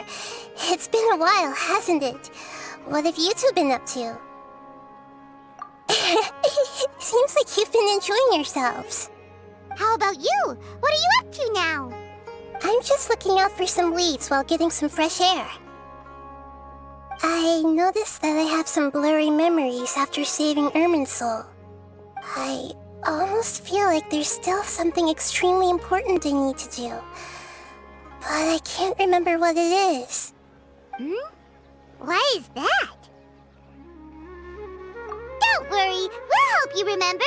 sure. It's been a while, hasn't it? What have you two been up to? Seems like you've been enjoying yourselves. How about you? What are you up to now? I'm just looking out for some leads while getting some fresh air. I noticed that I have some blurry memories after saving Ermin's soul. I almost feel like there's still something extremely important I need to do. But I can't remember what it is. Why is that? Don't worry, we'll help you remember.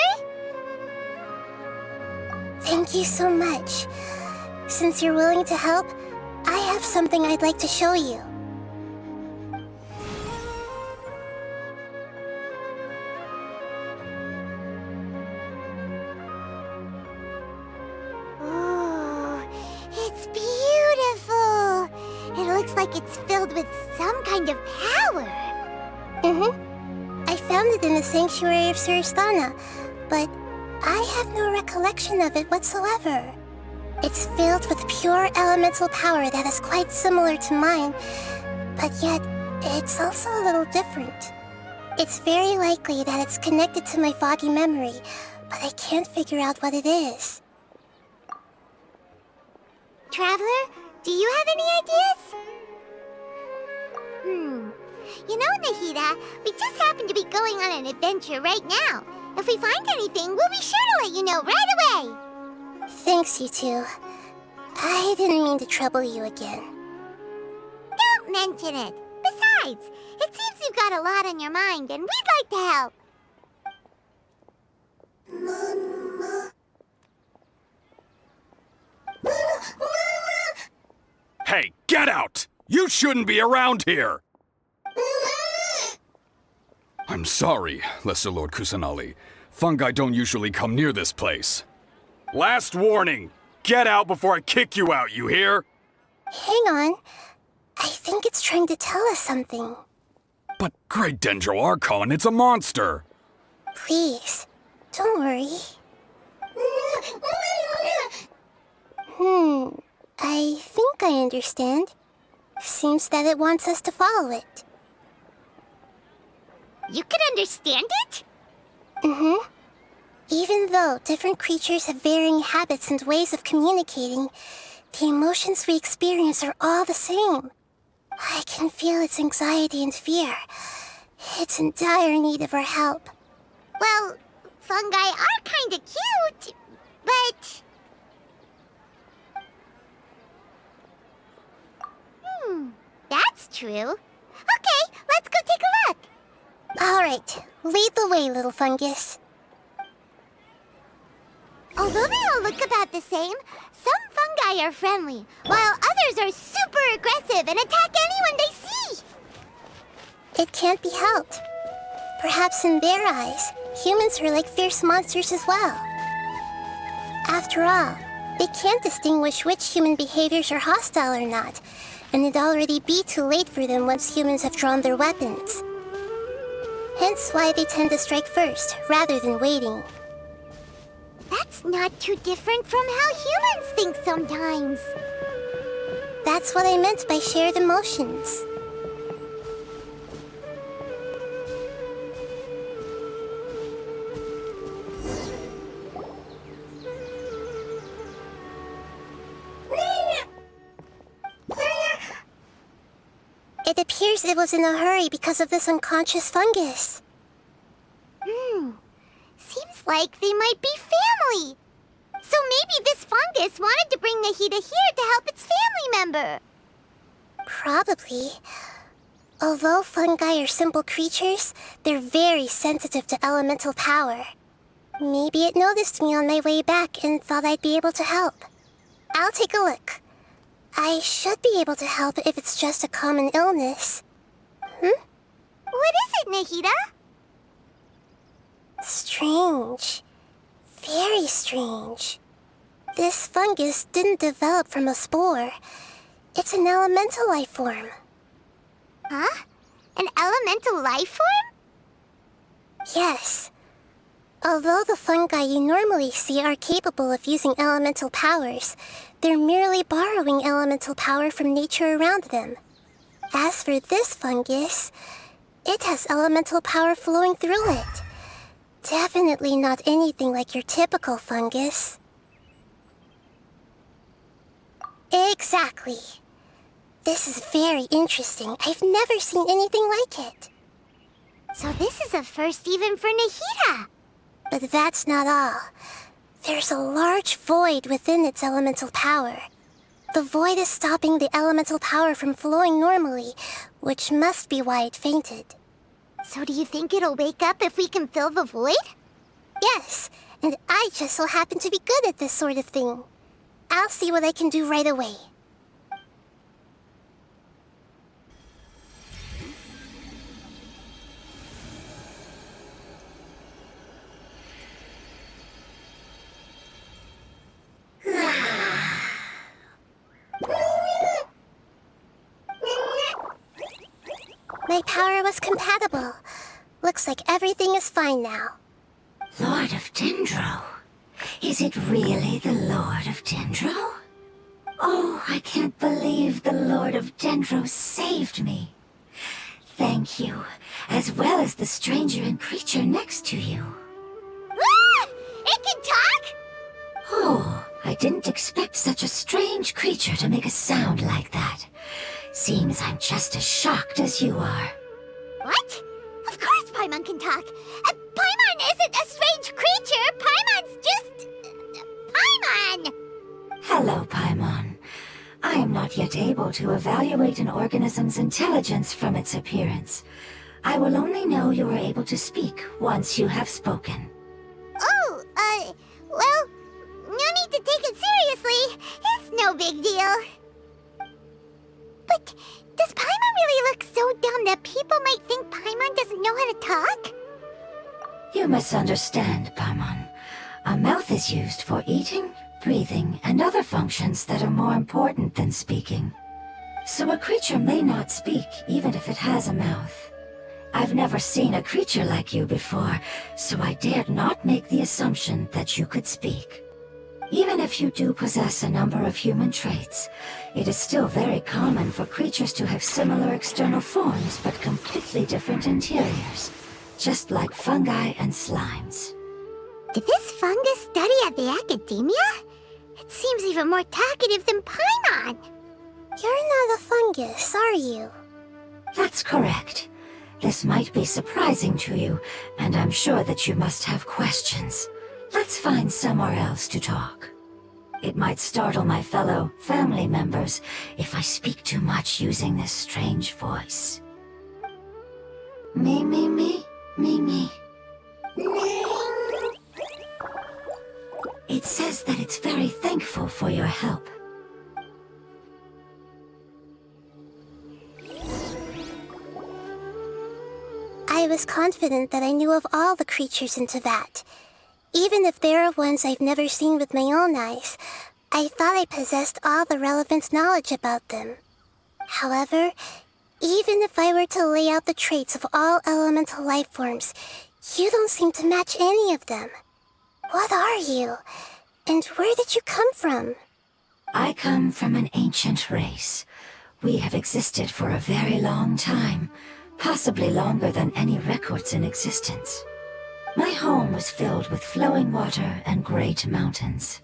Thank you so much. Since you're willing to help, I have something I'd like to show you. Oh, it's beautiful. It looks like it's filled with some kind of power. I found it in the sanctuary of Suristana, but I have no recollection of it whatsoever. It's filled with pure elemental power that is quite similar to mine, but yet it's also a little different. It's very likely that it's connected to my foggy memory, but I can't figure out what it is. Traveler, do you have any ideas? You know, Nahida, we just happen to be going on an adventure right now. If we find anything, we'll be sure to let you know right away. Thanks, you two. I didn't mean to trouble you again. Don't mention it. Besides, it seems you've got a lot on your mind, and we'd like to help. Hey, get out! You shouldn't be around here! I'm sorry, Lesser Lord Kusanali. Fungi don't usually come near this place. Last warning! Get out before I kick you out, you hear? Hang on. I think it's trying to tell us something. But Great Dendro Archon, it's a monster! Please, don't worry. I think I understand. Seems that it wants us to follow it. You can understand it? Even though different creatures have varying habits and ways of communicating, the emotions we experience are all the same. I can feel its anxiety and fear. It's in dire need of our help. Well, fungi are kinda cute, but... that's true. Okay, let's go take a look. All right, lead the way, little fungus. Although they all look about the same, some fungi are friendly, while others are super aggressive and attack anyone they see. It can't be helped. Perhaps in their eyes, humans are like fierce monsters as well. After all, they can't distinguish which human behaviors are hostile or not, and it'd already be too late for them once humans have drawn their weapons. Hence why they tend to strike first, rather than waiting. That's not too different from how humans think sometimes. That's what I meant by shared emotions. It appears it was in a hurry because of this unconscious fungus. Seems like they might be family. So maybe this fungus wanted to bring Nahida here to help its family member. Probably. Although fungi are simple creatures, they're very sensitive to elemental power. Maybe it noticed me on my way back and thought I'd be able to help. I'll take a look. I should be able to help if it's just a common illness. What is it, Nahida? Strange. Very strange. This fungus didn't develop from a spore. It's an elemental life form. Huh? An elemental life form? Yes. Although the fungi you normally see are capable of using elemental powers, they're merely borrowing elemental power from nature around them. As for this fungus, it has elemental power flowing through it. Definitely not anything like your typical fungus. Exactly. This is very interesting. I've never seen anything like it. So this is a first even for Nahida. But that's not all. There's a large void within its elemental power. The void is stopping the elemental power from flowing normally, which must be why it fainted. So do you think it'll wake up if we can fill the void? Yes, and I just so happen to be good at this sort of thing. I'll see what I can do right away. My power was compatible. Looks like everything is fine now. Lord of Dendro? Is it really the Lord of Dendro? Oh, I can't believe the Lord of Dendro saved me. Thank you, as well as the stranger and creature next to you. Ah! It can talk? Oh, I didn't expect such a strange creature to make a sound like that. Seems I'm just as shocked as you are. What? Of course Paimon can talk. Paimon isn't a strange creature. Paimon's just... Paimon! Hello, Paimon. I am not yet able to evaluate an organism's intelligence from its appearance. I will only know you are able to speak once you have spoken. Oh, well, no need to take it seriously. It's no big deal. But does Paimon really look so dumb that people might think Paimon doesn't know how to talk? You misunderstand, Paimon. A mouth is used for eating, breathing, and other functions that are more important than speaking. So a creature may not speak even if it has a mouth. I've never seen a creature like you before, so I dared not make the assumption that you could speak. Even if you do possess a number of human traits, it is still very common for creatures to have similar external forms but completely different interiors, just like fungi and slimes. Did this fungus study at the academia? It seems even more talkative than Paimon. You're not a fungus, are you? That's correct. This might be surprising to you, and I'm sure that you must have questions. Let's find somewhere else to talk. It might startle my fellow family members if I speak too much using this strange voice. Me. It says that it's very thankful for your help. I was confident that I knew of all the creatures in Teyvat. Even if there are ones I've never seen with my own eyes, I thought I possessed all the relevant knowledge about them. However, even if I were to lay out the traits of all elemental life forms, you don't seem to match any of them. What are you? And where did you come from? I come from an ancient race. We have existed for a very long time, possibly longer than any records in existence. My home was filled with flowing water and great mountains.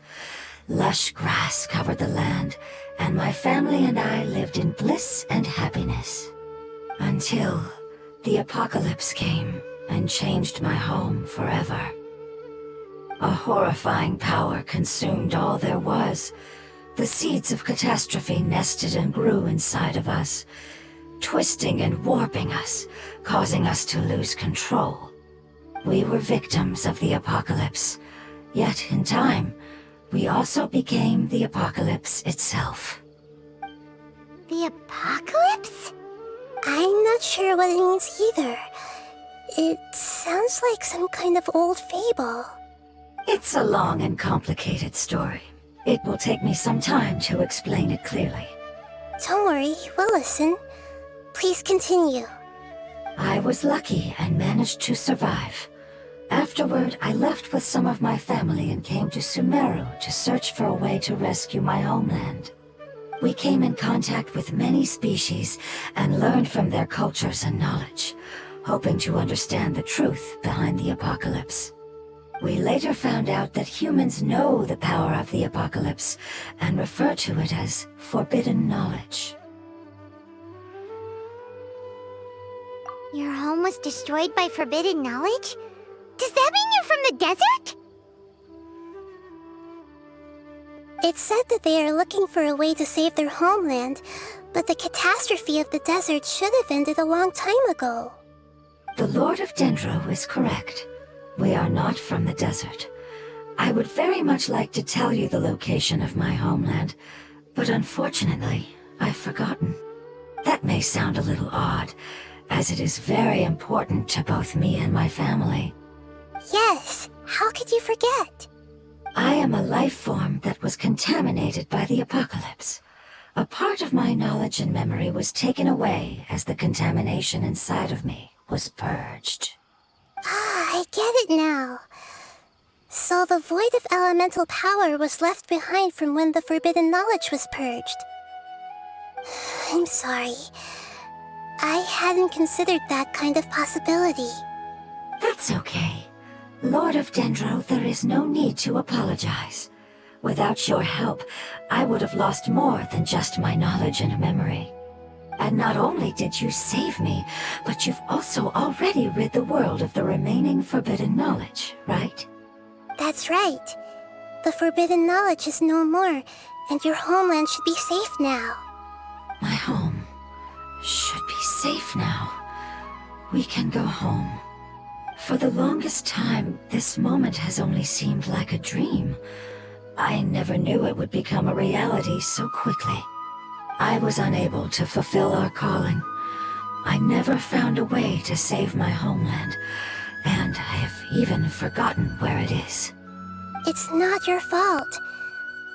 Lush grass covered the land, and my family and I lived in bliss and happiness. Until the apocalypse came and changed my home forever. A horrifying power consumed all there was. The seeds of catastrophe nested and grew inside of us, twisting and warping us, causing us to lose control. We were victims of the apocalypse, yet in time, we also became the apocalypse itself. The apocalypse? I'm not sure what it means either. It sounds like some kind of old fable. It's a long and complicated story. It will take me some time to explain it clearly. Don't worry, we'll listen. Please continue. I was lucky and managed to survive. Afterward, I left with some of my family and came to Sumeru to search for a way to rescue my homeland. We came in contact with many species and learned from their cultures and knowledge, hoping to understand the truth behind the apocalypse. We later found out that humans know the power of the apocalypse and refer to it as forbidden knowledge. Your home was destroyed by forbidden knowledge? Does that mean you're from the desert? It's said that they are looking for a way to save their homeland, but the catastrophe of the desert should have ended a long time ago. The Lord of Dendro is correct. We are not from the desert. I would very much like to tell you the location of my homeland, but unfortunately, I've forgotten. That may sound a little odd, as it is very important to both me and my family. Yes, how could you forget? I am a life form that was contaminated by the apocalypse. A part of my knowledge and memory was taken away as the contamination inside of me was purged. Ah, I get it now. So the void of elemental power was left behind from when the forbidden knowledge was purged. I'm sorry. I hadn't considered that kind of possibility. That's okay. Lord of Dendro, there is no need to apologize. Without your help, I would have lost more than just my knowledge and memory. And not only did you save me, but you've also already rid the world of the remaining forbidden knowledge, right? That's right. The forbidden knowledge is no more, and your homeland should be safe now. My home should be safe now. We can go home. For the longest time, this moment has only seemed like a dream. I never knew it would become a reality so quickly. I was unable to fulfill our calling. I never found a way to save my homeland, and I have even forgotten where it is. It's not your fault.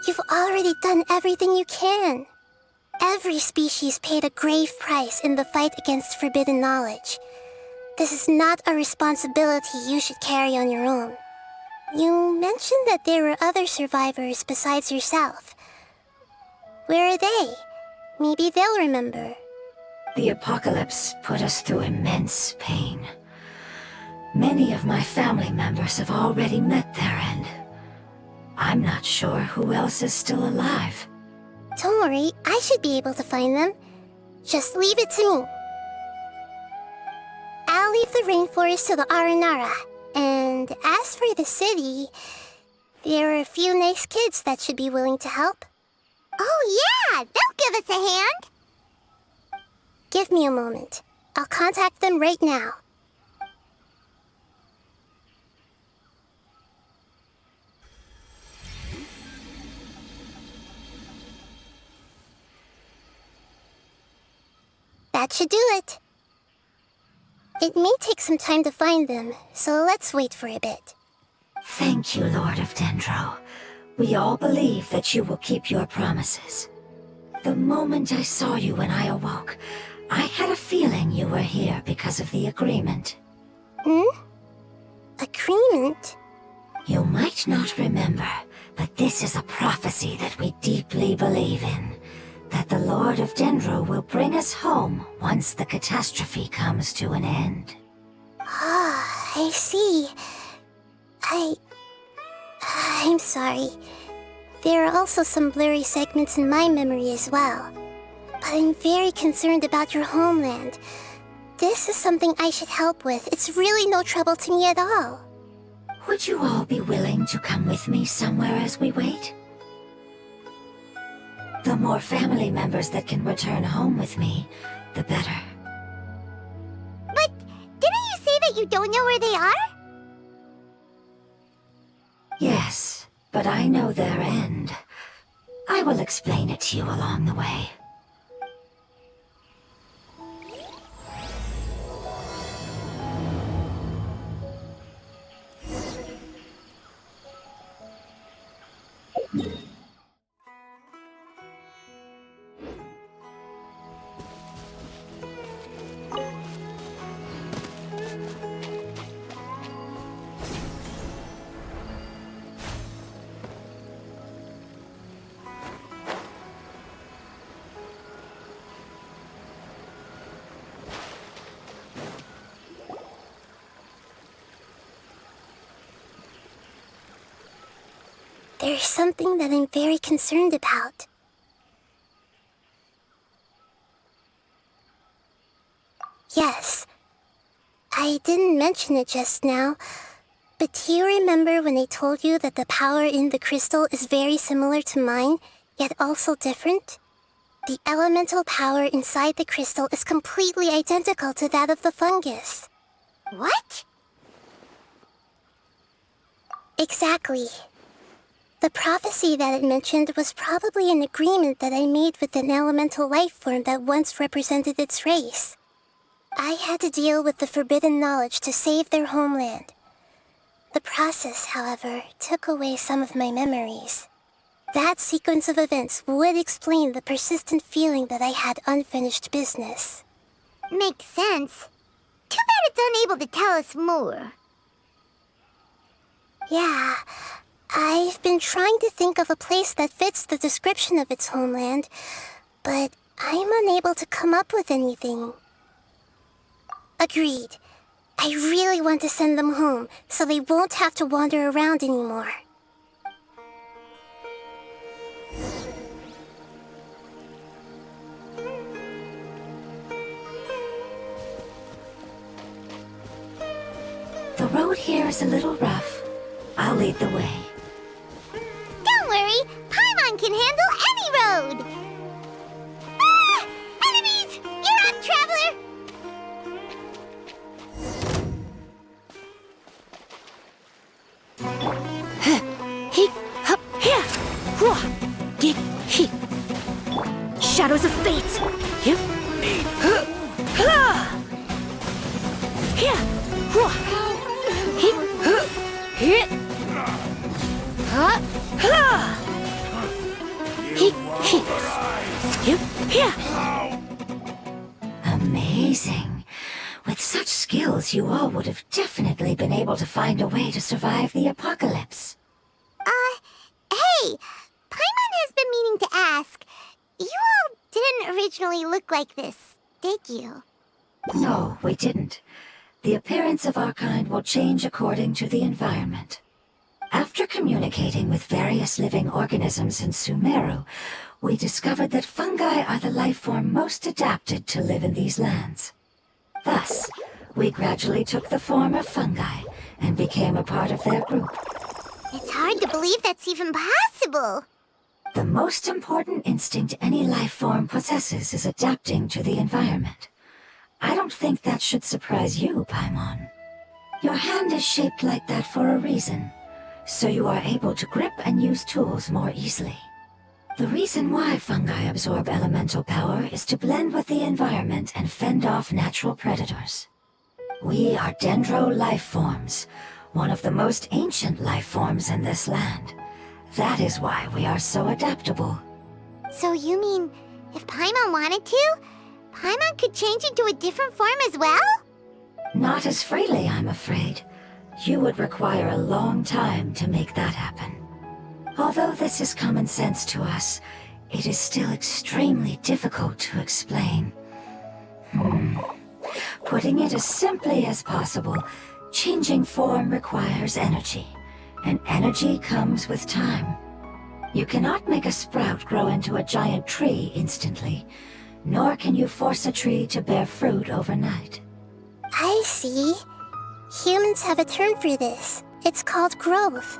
You've already done everything you can. Every species paid a grave price in the fight against forbidden knowledge. This is not a responsibility you should carry on your own. You mentioned that there were other survivors besides yourself. Where are they? Maybe they'll remember. The apocalypse put us through immense pain. Many of my family members have already met their end. I'm not sure who else is still alive. Don't worry, I should be able to find them. Just leave it to me. I'll leave the rainforest to the Aranara. And as for the city, there are a few nice kids that should be willing to help. Oh yeah, they'll give us a hand. Give me a moment. I'll contact them right now. That should do it. It may take some time to find them, so let's wait for a bit. Thank you, Lord of Dendro. We all believe that you will keep your promises. The moment I saw you when I awoke, I had a feeling you were here because of the agreement. Agreement? You might not remember, but this is a prophecy that we deeply believe in. That the Lord of Dendro will bring us home once the catastrophe comes to an end. Ah, I see. I'm sorry. There are also some blurry segments in my memory as well. But I'm very concerned about your homeland. This is something I should help with. It's really no trouble to me at all. Would you all be willing to come with me somewhere as we wait? The more family members that can return home with me, the better. But didn't you say that you don't know where they are? Yes, but I know their end. I will explain it to you along the way. there's something that I'm very concerned about. Yes, I didn't mention it just now, but do you remember when I told you that the power in the crystal is very similar to mine, yet also different? The elemental power inside the crystal is completely identical to that of the fungus. What? Exactly. The prophecy that it mentioned was probably an agreement that I made with an elemental life form that once represented its race. I had to deal with the forbidden knowledge to save their homeland. The process, however, took away some of my memories. That sequence of events would explain the persistent feeling that I had unfinished business. Makes sense. Too bad it's unable to tell us more. Yeah, I've been trying to think of a place that fits the description of its homeland, but I'm unable to come up with anything. Agreed. I really want to send them home, so they won't have to wander around anymore. The road here is a little rough. I'll lead the way. Don't worry, Paimon can handle any road! Ah! Enemies! You're up, traveler! Shadows of fate! Amazing. With such skills, you all would have definitely been able to find a way to survive the apocalypse. Hey! Paimon has been meaning to ask. You all didn't originally look like this, did you? No, we didn't. The appearance of our kind will change according to the environment. After communicating with various living organisms in Sumeru, we discovered that fungi are the life form most adapted to live in these lands. Thus, we gradually took the form of fungi and became a part of their group. It's hard to believe that's even possible. The most important instinct any life form possesses is adapting to the environment. I don't think that should surprise you, Paimon. Your hand is shaped like that for a reason, so you are able to grip and use tools more easily. The reason why fungi absorb elemental power is to blend with the environment and fend off natural predators. We are dendro life forms, one of the most ancient life forms in this land. That is why we are so adaptable. So you mean, if Paimon wanted to, Paimon could change into a different form as well? Not as freely, I'm afraid. You would require a long time to make that happen. Although this is common sense to us, it is still extremely difficult to explain. Putting it as simply as possible, changing form requires energy, and energy comes with time. You cannot make a sprout grow into a giant tree instantly, nor can you force a tree to bear fruit overnight. I see. Humans have a term for this. It's called growth.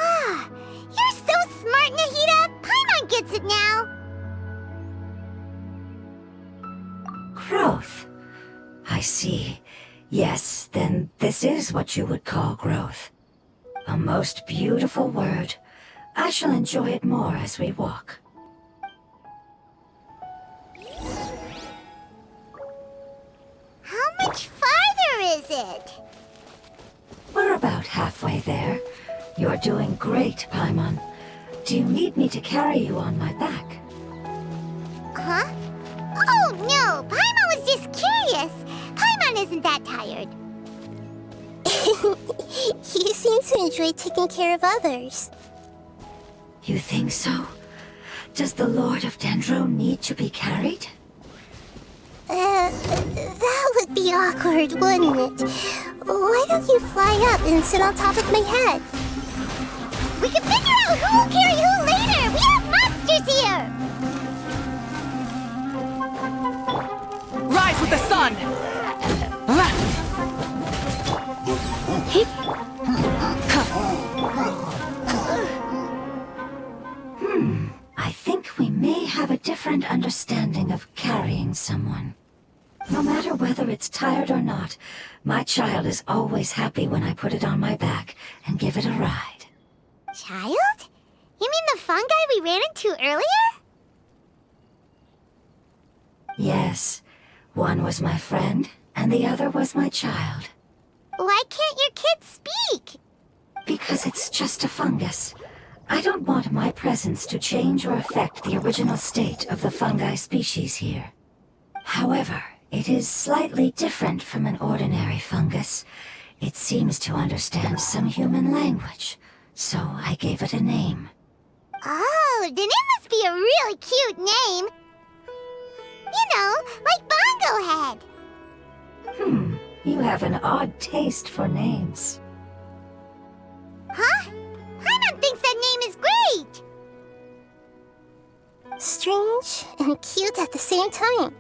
Ah, you're so smart, Nahida! Paimon gets it now! Growth. I see. Yes, then this is what you would call growth. A most beautiful word. I shall enjoy it more as we walk. How much farther is it? We're about halfway there. You're doing great, Paimon. Do you need me to carry you on my back? Huh? Oh, no! Paimon was just curious! Paimon isn't that tired. You seem to enjoy taking care of others. You think so? Does the Lord of Dendro need to be carried? That would be awkward, wouldn't it? Why don't you fly up and sit on top of my head? We can figure out who Who'll carry who later? We have monsters here! Rise with the sun! I think we may have a different understanding of carrying someone. No matter whether it's tired or not, my child is always happy when I put it on my back and give it a ride. Child? You mean the fungi we ran into earlier? Yes, one was my friend, and the other was my child. Why can't your kid speak? Because it's just a fungus. I don't want my presence to change or affect the original state of the fungi species here. However, it is slightly different from an ordinary fungus. It seems to understand some human language, so I gave it a name. Oh, then it must be a really cute name. You know, like Bongo Head. You have an odd taste for names. Huh? Paimon thinks that name is great! Strange and cute at the same time.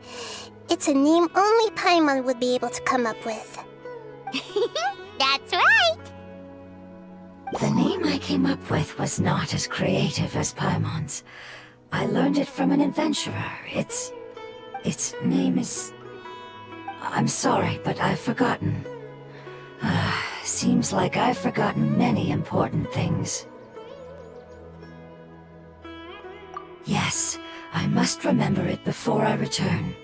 It's a name only Paimon would be able to come up with. That's right! The name I came up with was not as creative as Paimon's. I learned it from an adventurer. Its name is... I'm sorry, but I've forgotten. Seems like I've forgotten many important things. Yes, I must remember it before I return.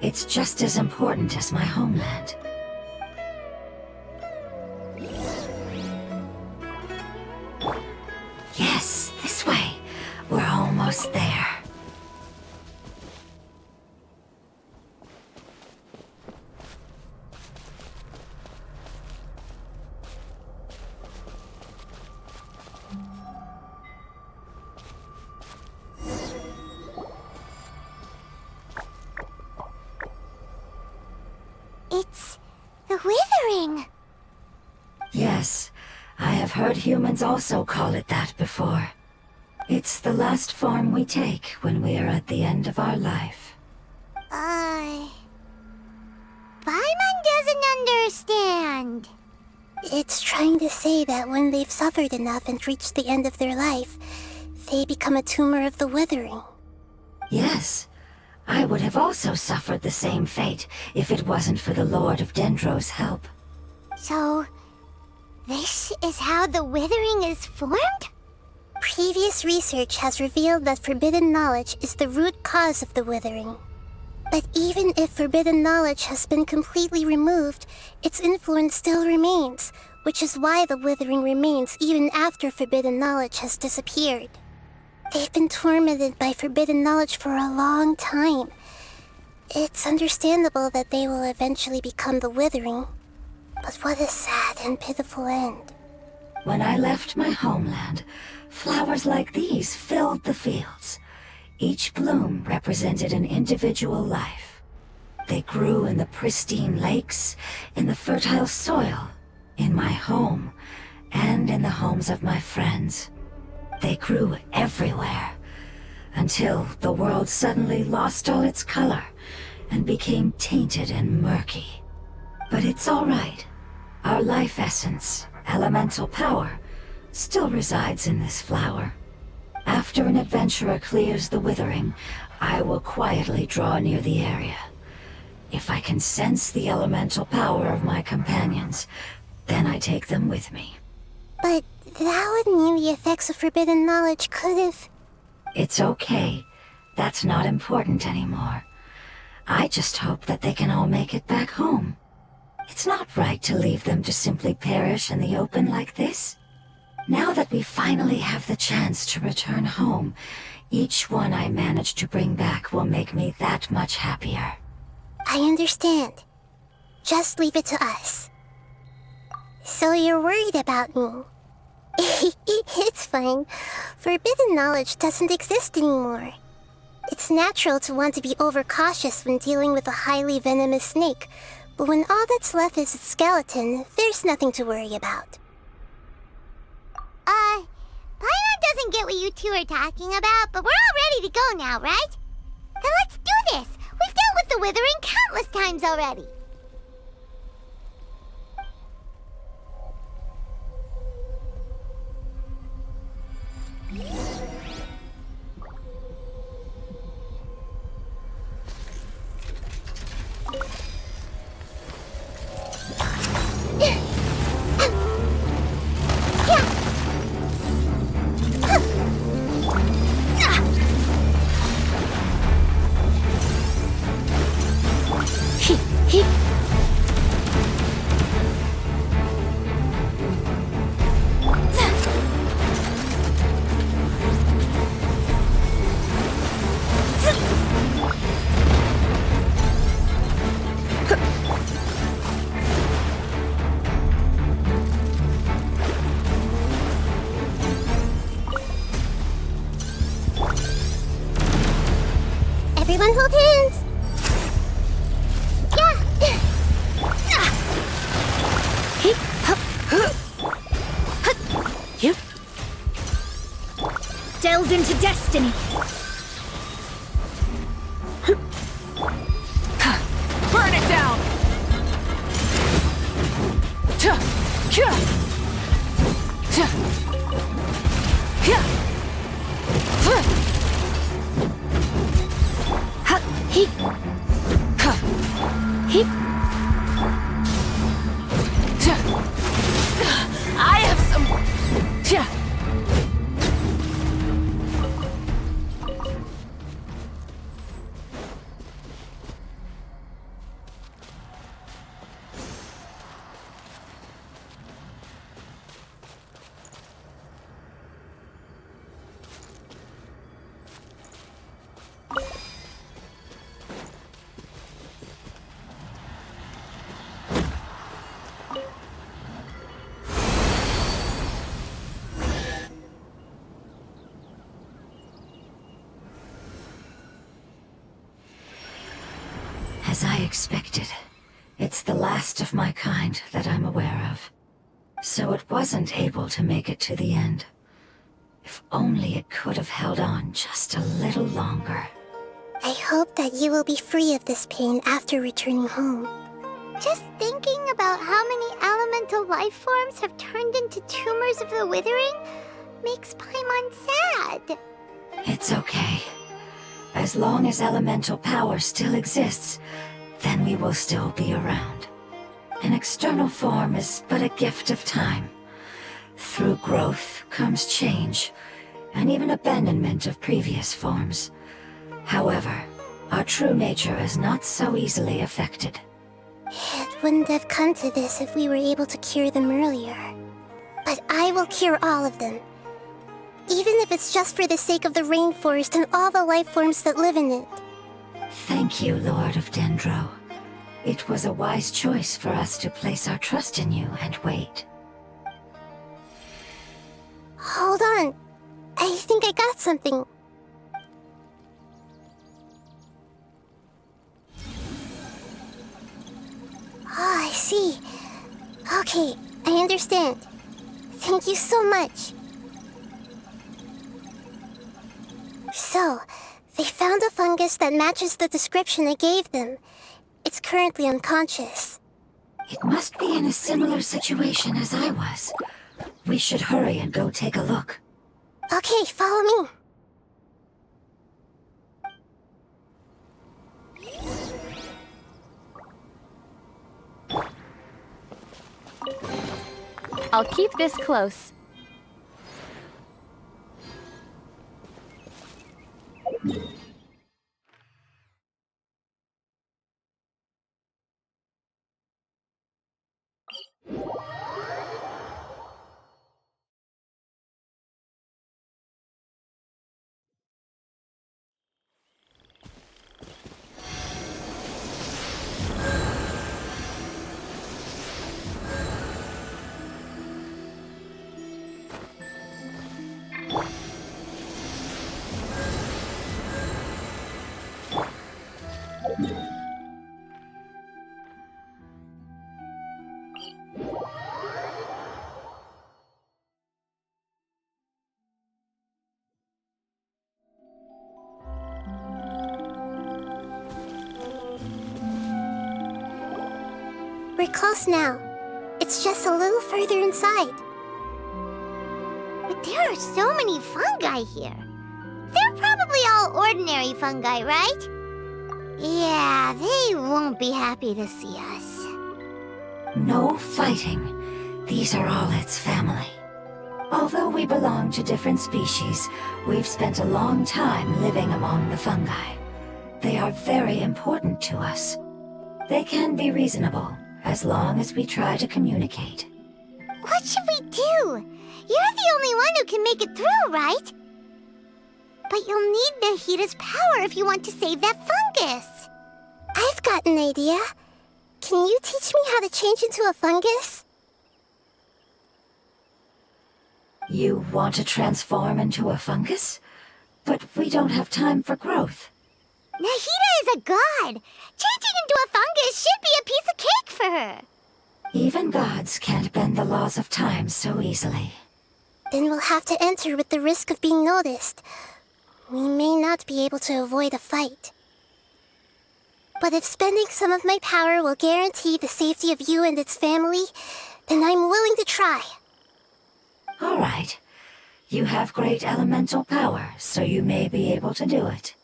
It's just as important as my homeland. Yes, this way. We're almost there. It's the withering. Yes, I have heard humans also call it that before. It's the last form we take when we are at the end of our life. Paimon doesn't understand. It's trying to say that when they've suffered enough and reached the end of their life, they become a tumor of the withering. Yes, I would have also suffered the same fate if it wasn't for the Lord of Dendro's help. So, this is how the withering is formed? Previous research has revealed that forbidden knowledge is the root cause of the withering. But even if forbidden knowledge has been completely removed, its influence still remains, which is why the withering remains even after forbidden knowledge has disappeared. They've been tormented by forbidden knowledge for a long time. It's understandable that they will eventually become the withering. But what a sad and pitiful end. When I left my homeland, flowers like these filled the fields. Each bloom represented an individual life. They grew in the pristine lakes, in the fertile soil, in my home, and in the homes of my friends. They grew everywhere, until the world suddenly lost all its color and became tainted and murky. But it's all right. Our life essence, elemental power, still resides in this flower. After an adventurer clears the withering, I will quietly draw near the area. If I can sense the elemental power of my companions, then I take them with me. But that would mean the effects of forbidden knowledge could have... It's okay. That's not important anymore. I just hope that they can all make it back home. It's not right to leave them to simply perish in the open like this. Now that we finally have the chance to return home, each one I manage to bring back will make me that much happier. I understand. Just leave it to us. So you're worried about me? It's fine. Forbidden knowledge doesn't exist anymore. It's natural to want to be overcautious when dealing with a highly venomous snake, but when all that's left is its skeleton, there's nothing to worry about. Paimon doesn't forget what you two are talking about, but we're all ready to go now, right? Then let's do this! We've dealt with the Withering countless times already! Everyone hold hands! You delve into destiny. Burn it down. I have some. As I expected, it's the last of my kind that I'm aware of. So it wasn't able to make it to the end. If only it could have held on just a little longer. I hope that you will be free of this pain after returning home. Just thinking about how many elemental life forms have turned into tumors of the Withering makes Paimon sad. It's okay. As long as elemental power still exists, then we will still be around. An external form is but a gift of time. Through growth comes change, and even abandonment of previous forms. However, our true nature is not so easily affected. It wouldn't have come to this if we were able to cure them earlier. But I will cure all of them. Even if it's just for the sake of the rainforest and all the life forms that live in it. Thank you, Lord of Dendro. It was a wise choice for us to place our trust in you and wait. Hold on. I think I got something. Oh, I see. Okay, I understand. Thank you so much. So, they found a fungus that matches the description I gave them. It's currently unconscious. It must be in a similar situation as I was. We should hurry and go take a look. Okay, follow me. I'll keep this close. We're close now. It's just a little further inside. But there are so many fungi here. They're probably all ordinary fungi, right? Yeah, they won't be happy to see us. No fighting. These are all its family. Although we belong to different species, we've spent a long time living among the fungi. They are very important to us. They can be reasonable, as long as we try to communicate. What should we do? You're the only one who can make it through, right? But you'll need Nahida's power if you want to save that fungus. I've got an idea. Can you teach me how to change into a fungus? You want to transform into a fungus? But we don't have time for growth. Nahida is a god. Changing into a fungus should be a piece of cake for her. Even gods can't bend the laws of time so easily. Then we'll have to enter with the risk of being noticed. We may not be able to avoid a fight. But if spending some of my power will guarantee the safety of you and its family, then I'm willing to try. All right. You have great elemental power, so you may be able to do it.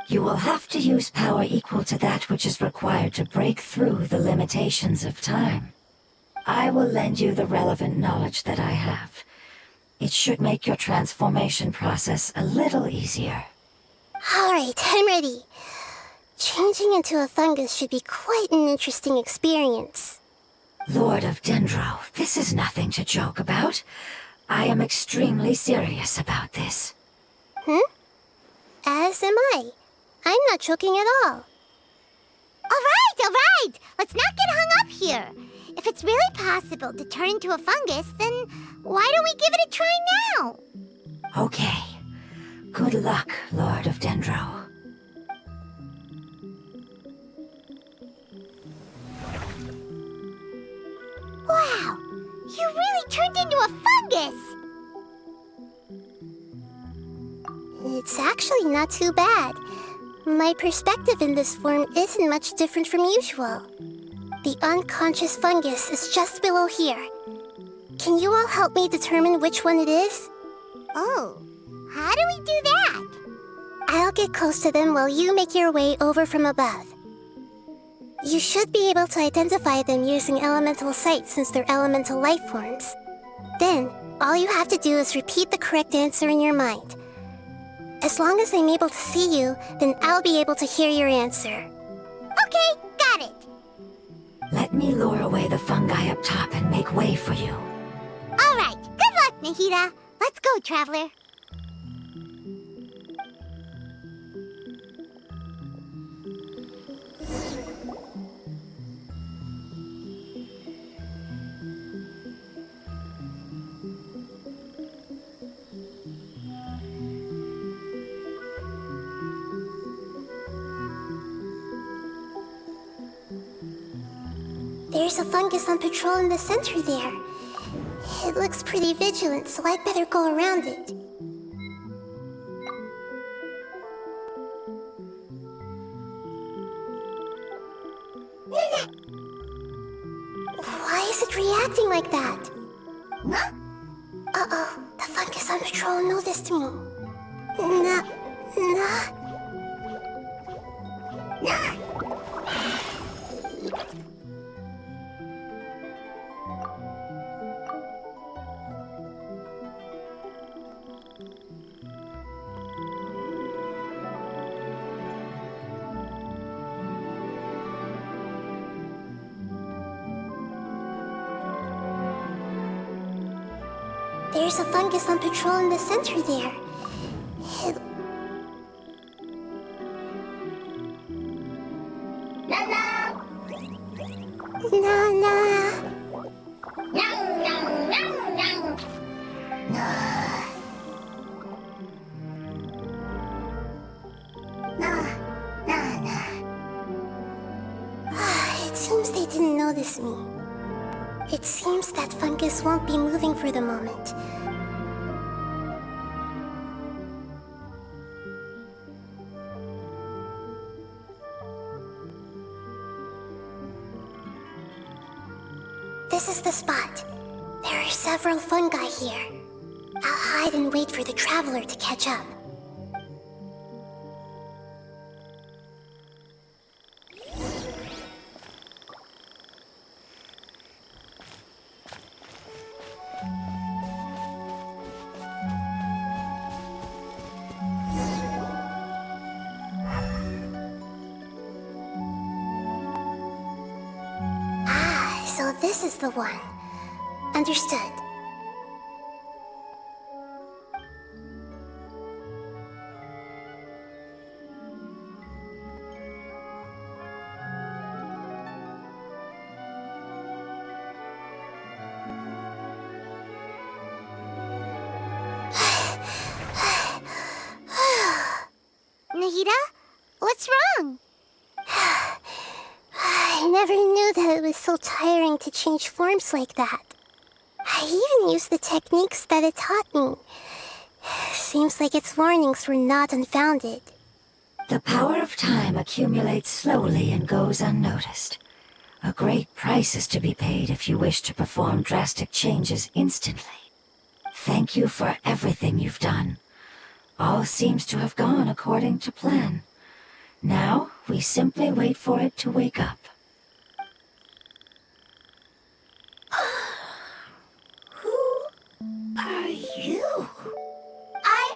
You will have to use power equal to that which is required to break through the limitations of time. I will lend you the relevant knowledge that I have. It should make your transformation process a little easier. All right, I'm ready. Changing into a fungus should be quite an interesting experience. Lord of Dendro, this is nothing to joke about. I am extremely serious about this. As am I. I'm not joking at all. All right. Let's not get hung up here. If it's really possible to turn into a fungus, then why don't we give it a try now? Okay. Good luck, Lord of Dendro. Wow, you really turned into a fungus! It's actually not too bad. My perspective in this form isn't much different from usual. The unconscious fungus is just below here. Can you all help me determine which one it is? Oh, how do we do that? I'll get close to them while you make your way over from above. You should be able to identify them using elemental sight since they're elemental life forms. Then, all you have to do is repeat the correct answer in your mind. As long as I'm able to see you, then I'll be able to hear your answer. Okay, got it. Let me lure away the fungi up top and make way for you. All right, good luck, Nahida. Let's go, Traveler. There's a fungus on patrol in the center there. It looks pretty vigilant, so I'd better go around it. Why is it reacting like that? Uh-oh, the fungus on patrol noticed me. There's a fungus on patrol in the center there. It seems they didn't notice me. It seems that fungus won't be moving for the moment. this is the spot. There are several fungi here. I'll hide and wait for the traveler to catch up. So this is the one. Understood. Nahida? What's wrong? I never knew that it was so tiring to change forms like that. I even used the techniques that it taught me. Seems like its warnings were not unfounded. The power of time accumulates slowly and goes unnoticed. A great price is to be paid if you wish to perform drastic changes instantly. Thank you for everything you've done. All seems to have gone according to plan. Now, we simply wait for it to wake up. Who are you? I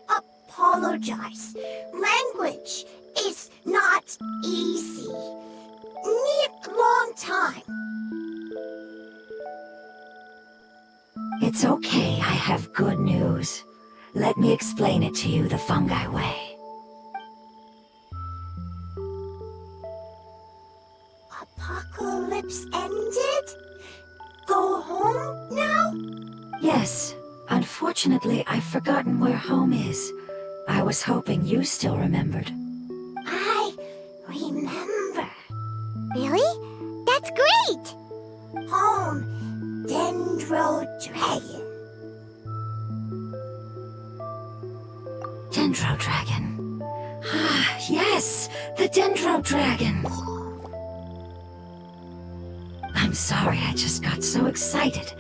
apologize. Language is not easy. Need long time. It's okay, I have good news. Let me explain it to you the fungi way. Apocalypse ended? Go home now? Yes. Unfortunately, I've forgotten where home is. I was hoping you still remembered. I remember. Really? That's great! Home, Dendro Dragon. Dendro Dragon. Ah, yes! The Dendro Dragon! I'm sorry, I just got so excited.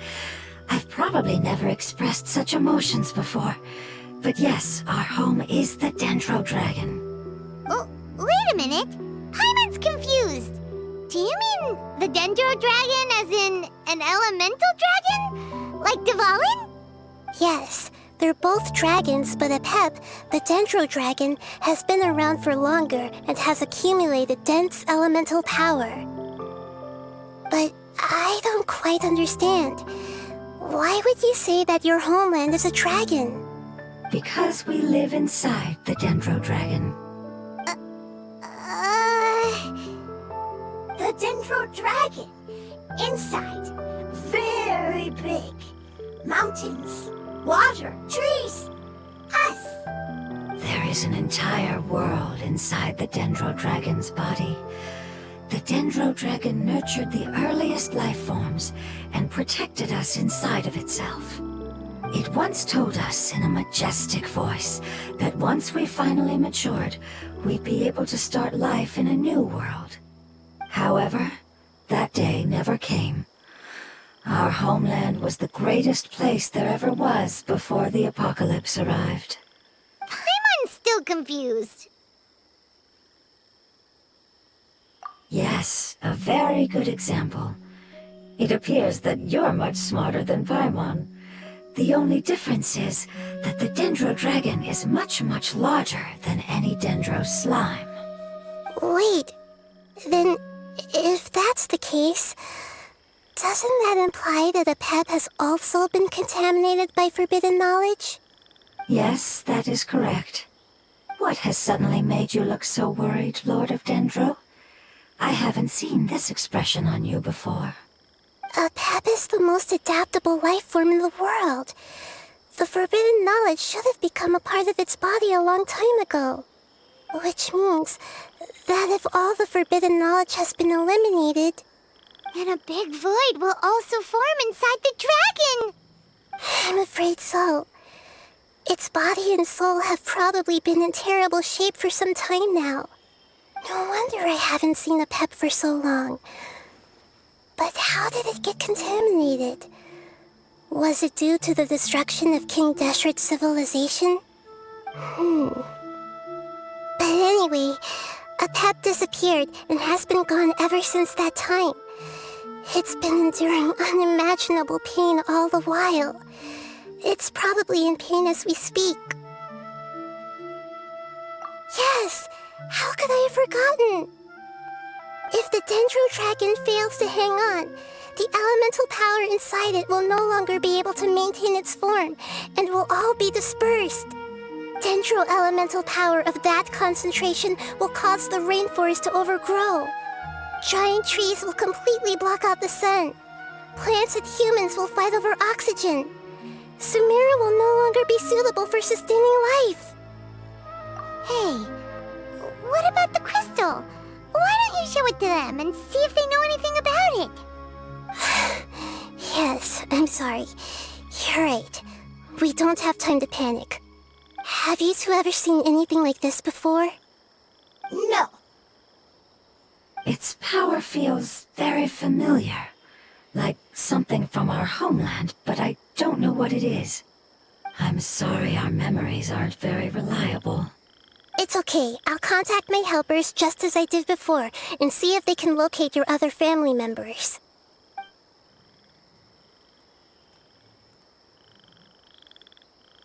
I've probably never expressed such emotions before. But yes, our home is the Dendro Dragon. Oh, wait a minute. Paimon's confused. Do you mean the Dendro Dragon as in an elemental dragon? Like Dévoilons? Yes, they're both dragons, but Apep, the Dendro Dragon, has been around for longer and has accumulated dense elemental power. But I don't quite understand. Why would you say that your homeland is a dragon? Because we live inside the Dendro Dragon. The Dendro Dragon. Inside. Very big. Mountains, water, trees. Us. There is an entire world inside the Dendro Dragon's body. The Dendro Dragon nurtured the earliest life forms and protected us inside of itself. It once told us in a majestic voice that once we finally matured, we'd be able to start life in a new world. However, that day never came. Our homeland was the greatest place there ever was before the apocalypse arrived. Paimon's still confused. Yes, a very good example. It appears that you're much smarter than Paimon. The only difference is that the Dendro Dragon is much, much larger than any Dendro slime. Wait, then if that's the case, doesn't that imply that Apep has also been contaminated by forbidden knowledge? Yes, that is correct. What has suddenly made you look so worried, Lord of Dendro? I haven't seen this expression on you before. Apep is the most adaptable life form in the world. The forbidden knowledge should have become a part of its body a long time ago. Which means that if all the forbidden knowledge has been eliminated, then a big void will also form inside the dragon. I'm afraid so. Its body and soul have probably been in terrible shape for some time now. No wonder I haven't seen Apep for so long. But how did it get contaminated? Was it due to the destruction of King Deshret's civilization? But anyway, a pet disappeared and has been gone ever since that time. It's been enduring unimaginable pain all the while. It's probably in pain as we speak. Yes! How could I have forgotten? If the Dendro Dragon fails to hang on, the elemental power inside it will no longer be able to maintain its form and will all be dispersed. Dendro elemental power of that concentration will cause the rainforest to overgrow. Giant trees will completely block out the sun. Plants and humans will fight over oxygen. Sumeru will no longer be suitable for sustaining life. Hey, what about the crystal? Why don't you show it to them and see if they know anything about it? Yes, I'm sorry. You're right. We don't have time to panic. Have you two ever seen anything like this before? No. Its power feels very familiar. Like something from our homeland, but I don't know what it is. I'm sorry our memories aren't very reliable. It's okay. I'll contact my helpers just as I did before and see if they can locate your other family members.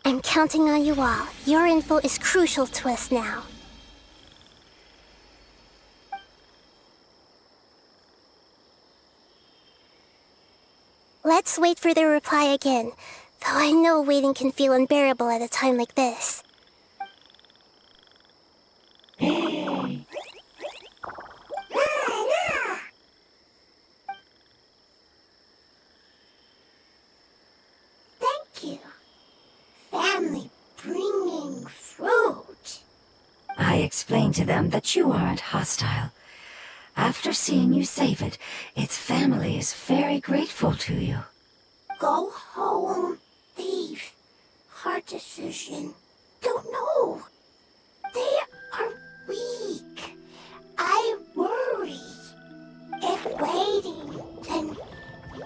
I'm counting on you all. Your info is crucial to us now. Let's wait for their reply again, though I know waiting can feel unbearable at a time like this. Thank you. Family bringing fruit. I explained to them that you aren't hostile. After seeing you save it, its family is very grateful to you. Go home, thief. Hard decision. Don't know. They are weak. I worry. If waiting, then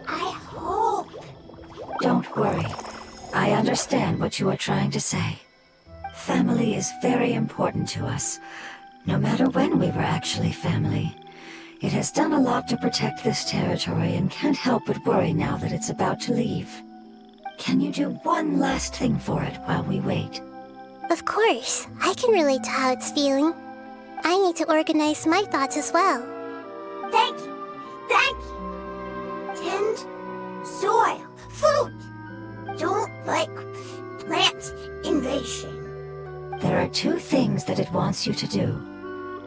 I hope. Don't worry. I understand what you are trying to say. Family is very important to us, no matter when we were actually family. It has done a lot to protect this territory and can't help but worry now that it's about to leave. Can you do one last thing for it while we wait? Of course, I can relate to how it's feeling. I need to organize my thoughts as well. Thank you. Thank you. Tend soil. Food. Don't like plant invasion. There are two things that it wants you to do.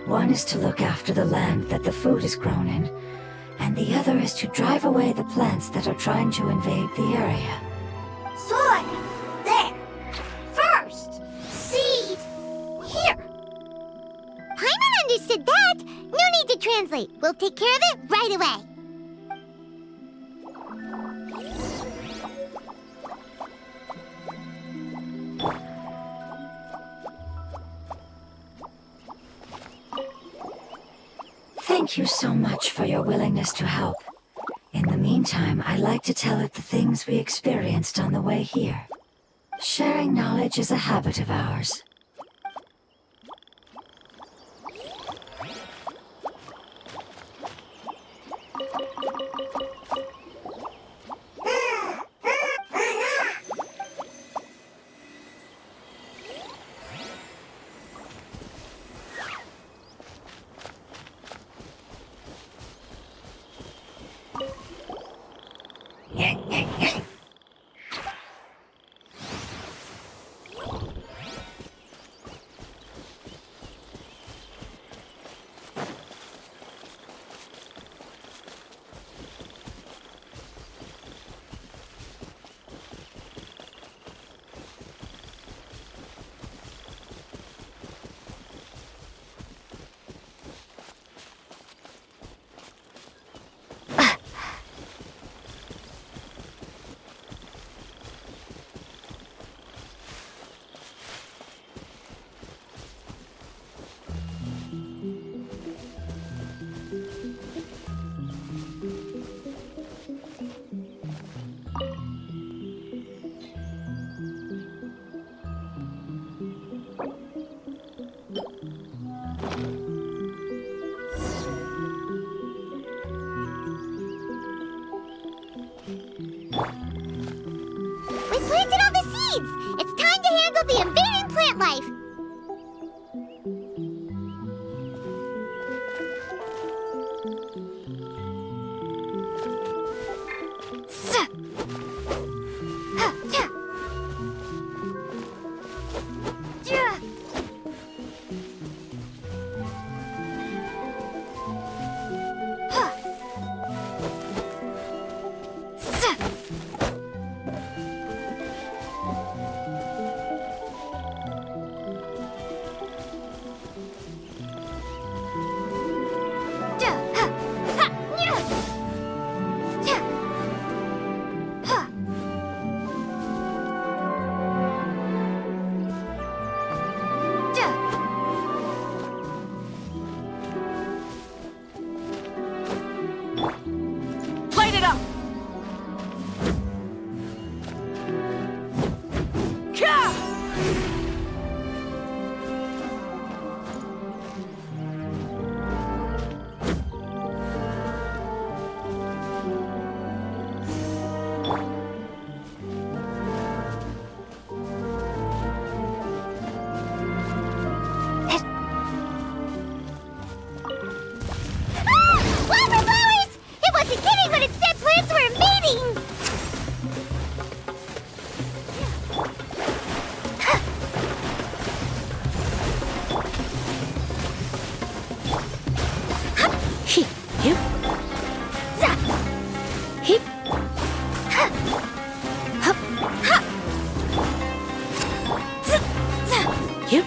One is to look after the land that the food is grown in, and the other is to drive away the plants that are trying to invade the area. Soil. There. First. Seed. Here. Paimon understood that. No need to translate. We'll take care of it right away. Thank you so much for your willingness to help. In the meantime, I'd like to tell it the things we experienced on the way here. Sharing knowledge is a habit of ours. Yep.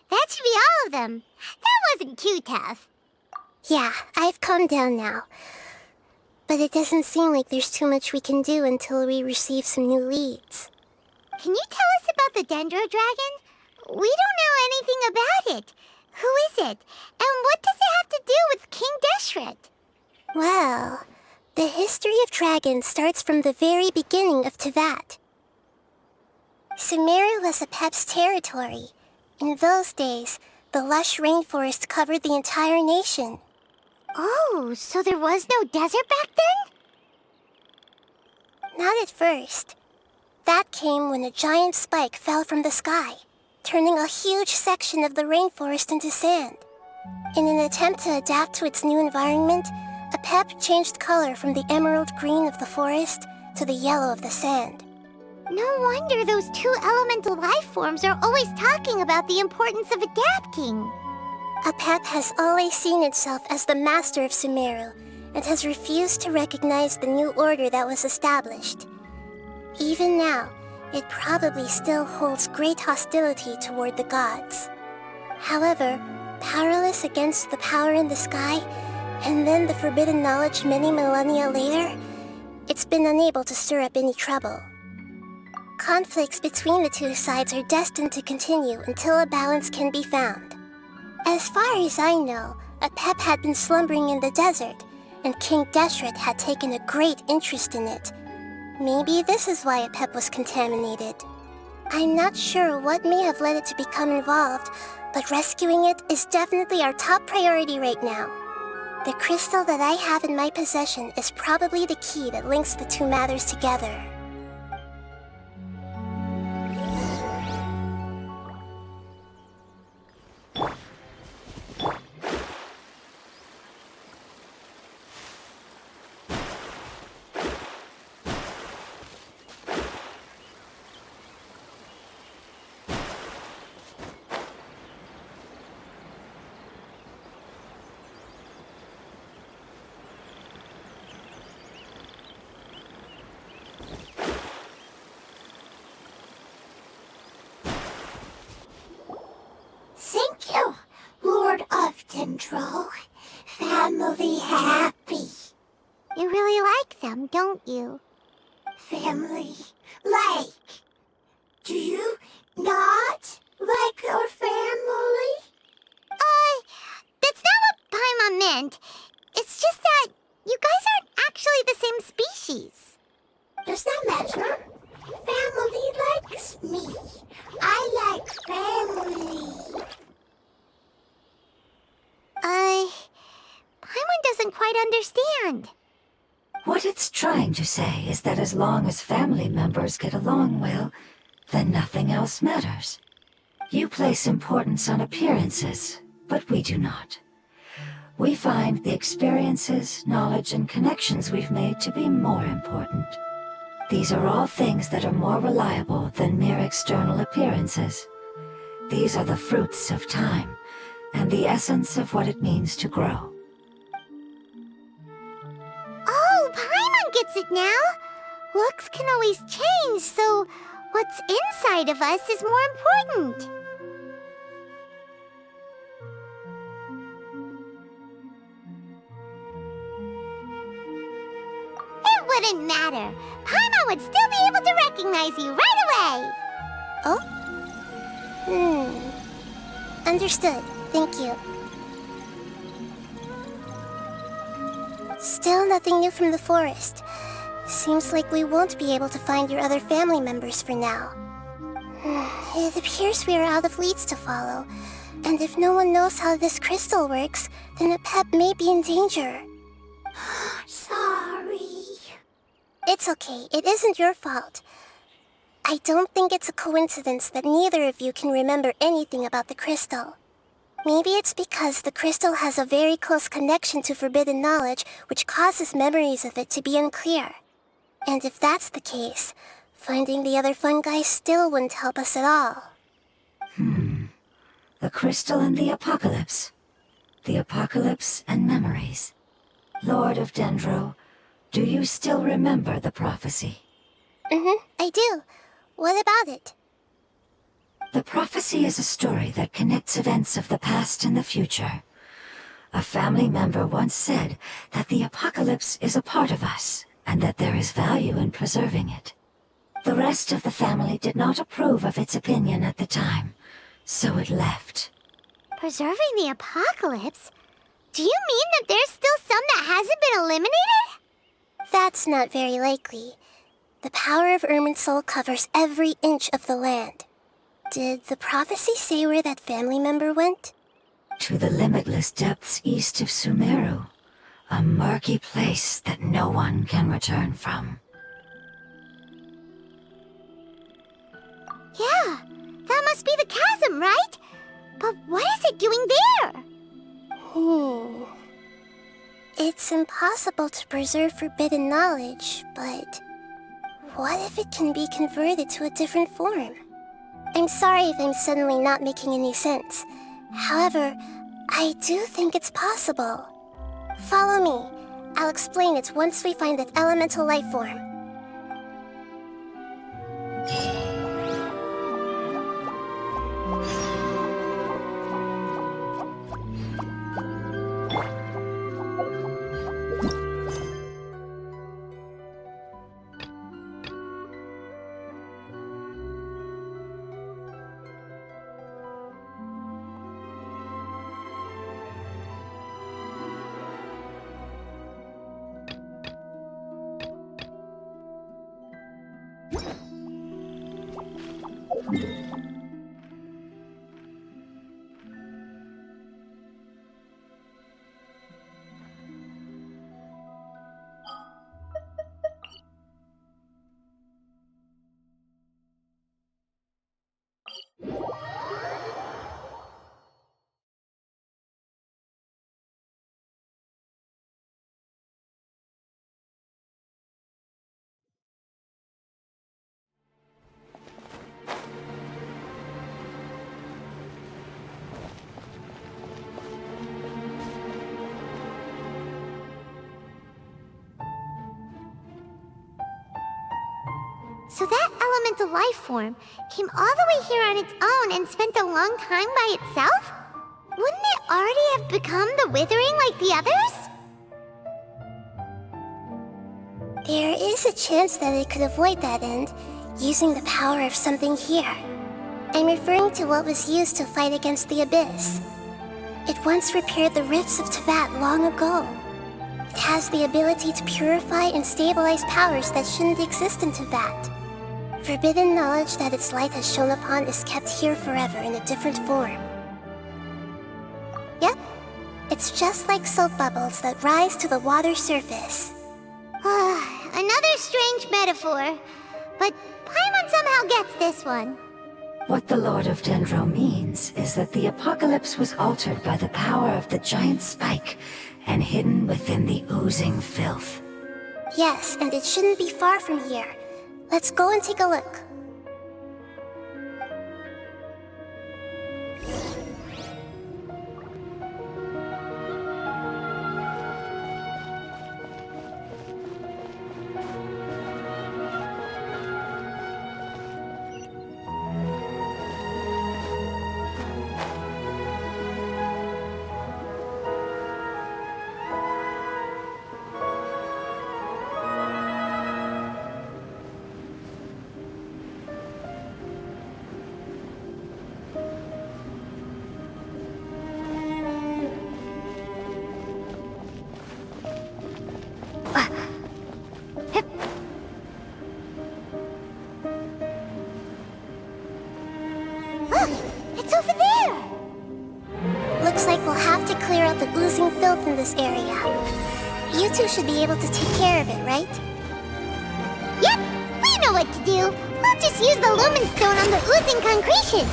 That should be all of them. That wasn't too tough. Yeah, I've calmed down now. But it doesn't seem like there's too much we can do until we receive some new leads. Can you tell us about the Dendro Dragon? We don't know anything about it. Who is it? And what does it have to do with King Deshret? Well, the history of dragons starts from the very beginning of Teyvat. Sumeru was Apep's territory. In those days, the lush rainforest covered the entire nation. Oh, so there was no desert back then? Not at first. That came when a giant spike fell from the sky, turning a huge section of the rainforest into sand. In an attempt to adapt to its new environment, Apep changed color from the emerald green of the forest to the yellow of the sand. No wonder those two elemental life forms are always talking about the importance of adapting. Apep has always seen itself as the master of Sumeru, and has refused to recognize the new order that was established. Even now, it probably still holds great hostility toward the gods. However, powerless against the power in the sky, and then the forbidden knowledge many millennia later, it's been unable to stir up any trouble. Conflicts between the two sides are destined to continue until a balance can be found. As far as I know, Apep had been slumbering in the desert, and King Deshret had taken a great interest in it. Maybe this is why Apep was contaminated. I'm not sure what may have led it to become involved, but rescuing it is definitely our top priority right now. The crystal that I have in my possession is probably the key that links the two matters together. Thank you, Lord of Dendro. Family happy. You really like them, don't you? Family like. Do you not like your family? That's not what Paimon meant. It's just that you guys aren't actually the same species. Does that matter? Family likes me. I like family. Paimon doesn't quite understand. What it's trying to say is that as long as family members get along well, then nothing else matters. You place importance on appearances, but we do not. We find the experiences, knowledge, and connections we've made to be more important. These are all things that are more reliable than mere external appearances. These are the fruits of time, and the essence of what it means to grow. Oh, Paimon gets it now. Looks can always change, so what's inside of us is more important. It wouldn't matter. Paimon would still be able to recognize you right away. Oh? Understood. Thank you. Still nothing new from the forest. Seems like we won't be able to find your other family members for now. It appears we are out of leads to follow, and if no one knows how this crystal works, then Apep may be in danger. Sorry. It's okay, it isn't your fault. I don't think it's a coincidence that neither of you can remember anything about the crystal. Maybe it's because the crystal has a very close connection to forbidden knowledge, which causes memories of it to be unclear. And if that's the case, finding the other fungi still wouldn't help us at all. The crystal and the apocalypse. The apocalypse and memories. Lord of Dendro, do you still remember the prophecy? I do. What about it? The prophecy is a story that connects events of the past and the future. A family member once said that the apocalypse is a part of us, and that there is value in preserving it. The rest of the family did not approve of its opinion at the time, so it left. Preserving the apocalypse? Do you mean that there's still some that hasn't been eliminated? That's not very likely. The power of Irminsul covers every inch of the land. Did the prophecy say where that family member went? To the limitless depths east of Sumeru, a murky place that no one can return from. Yeah, that must be the chasm, right? But what is it doing there? It's impossible to preserve forbidden knowledge, but what if it can be converted to a different form? I'm sorry if I'm suddenly not making any sense. However, I do think it's possible. Follow me. I'll explain it once we find that elemental life form. So that elemental life form came all the way here on its own and spent a long time by itself? Wouldn't it already have become the withering like the others? There is a chance that it could avoid that end, using the power of something here. I'm referring to what was used to fight against the Abyss. It once repaired the rifts of Teyvat long ago. It has the ability to purify and stabilize powers that shouldn't exist in Teyvat. Forbidden knowledge that its light has shone upon is kept here forever in a different form. Yep, it's just like soap bubbles that rise to the water surface. Another strange metaphor, but Paimon somehow gets this one. What the Lord of Dendro means is that the apocalypse was altered by the power of the giant spike and hidden within the oozing filth. Yes, and it shouldn't be far from here. Let's go and take a look. Look, it's over there! Looks like we'll have to clear out the oozing filth in this area. You two should be able to take care of it, right? Yep, we know what to do. We'll just use the lumen stone on the oozing concretion.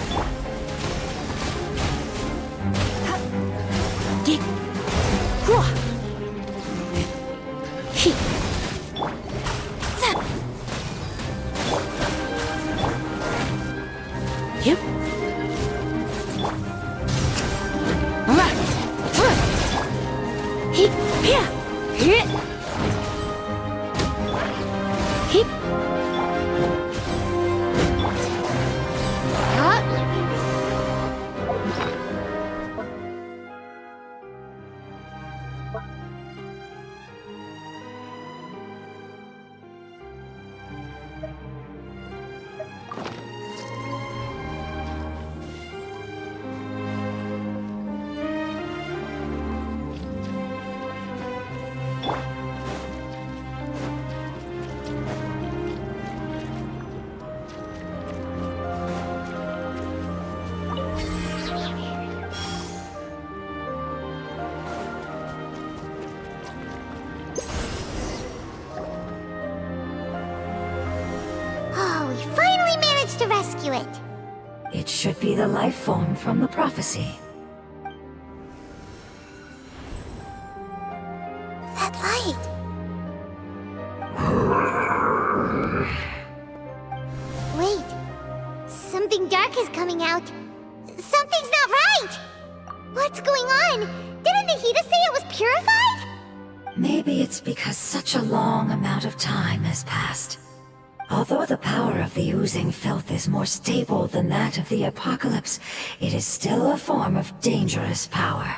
rescue it? It should be the life form from the prophecy. That light. Wait. Something dark is coming out. Something's not right! What's going on? Didn't Nahida say it was purified? Maybe it's because such a long amount of time has passed. Although the power of the oozing filth is more stable than that of the apocalypse, it is still a form of dangerous power.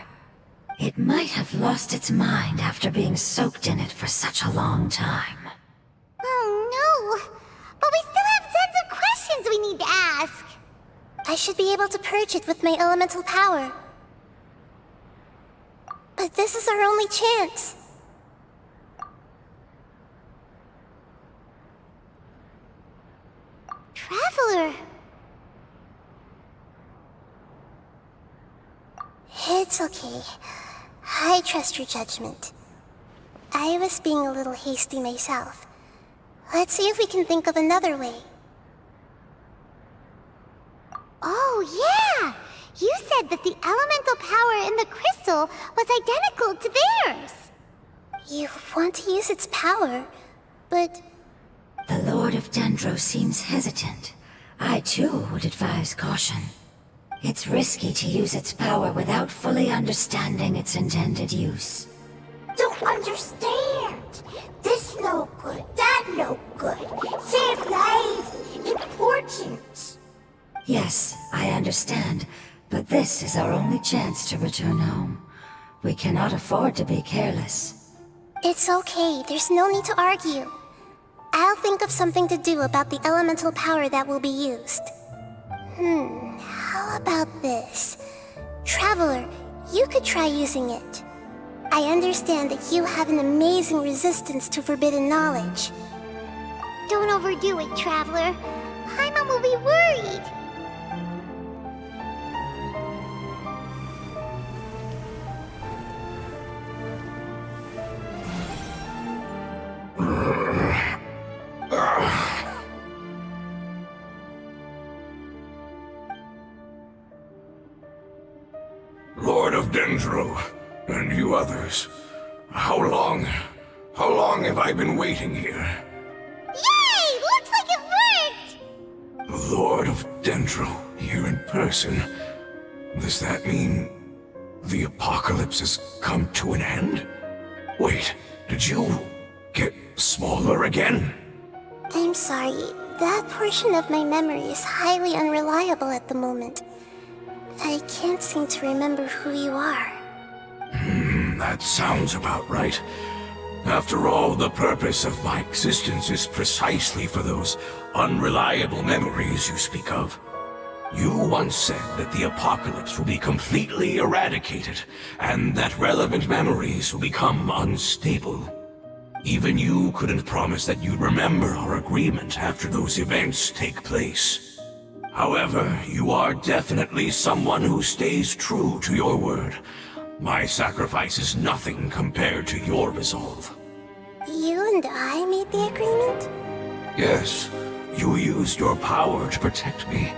It might have lost its mind after being soaked in it for such a long time. Oh no! But we still have tons of questions we need to ask! I should be able to purge it with my elemental power. But this is our only chance. Traveler! It's okay. I trust your judgment. I was being a little hasty myself. Let's see if we can think of another way. Oh yeah! You said that the elemental power in the crystal was identical to theirs! You want to use its power, but... The Lord of Dendro seems hesitant. I too would advise caution. It's risky to use its power without fully understanding its intended use. Don't understand! This no good, that no good. Save lives! Important! Yes, I understand, but this is our only chance to return home. We cannot afford to be careless. It's okay, there's no need to argue. I'll think of something to do about the elemental power that will be used. How about this? Traveler, you could try using it. I understand that you have an amazing resistance to forbidden knowledge. Don't overdo it, Traveler. Paimon will be worried. Lord of Dendro, and you others, how long have I been waiting here? Yay! Looks like it worked! The Lord of Dendro, here in person. Does that mean the apocalypse has come to an end? Wait, did you get smaller again? I'm sorry, that portion of my memory is highly unreliable at the moment. I can't seem to remember who you are. That sounds about right. After all, the purpose of my existence is precisely for those unreliable memories you speak of. You once said that the apocalypse will be completely eradicated, and that relevant memories will become unstable. Even you couldn't promise that you'd remember our agreement after those events take place. However, you are definitely someone who stays true to your word. My sacrifice is nothing compared to your resolve. You and I made the agreement? Yes, you used your power to protect me.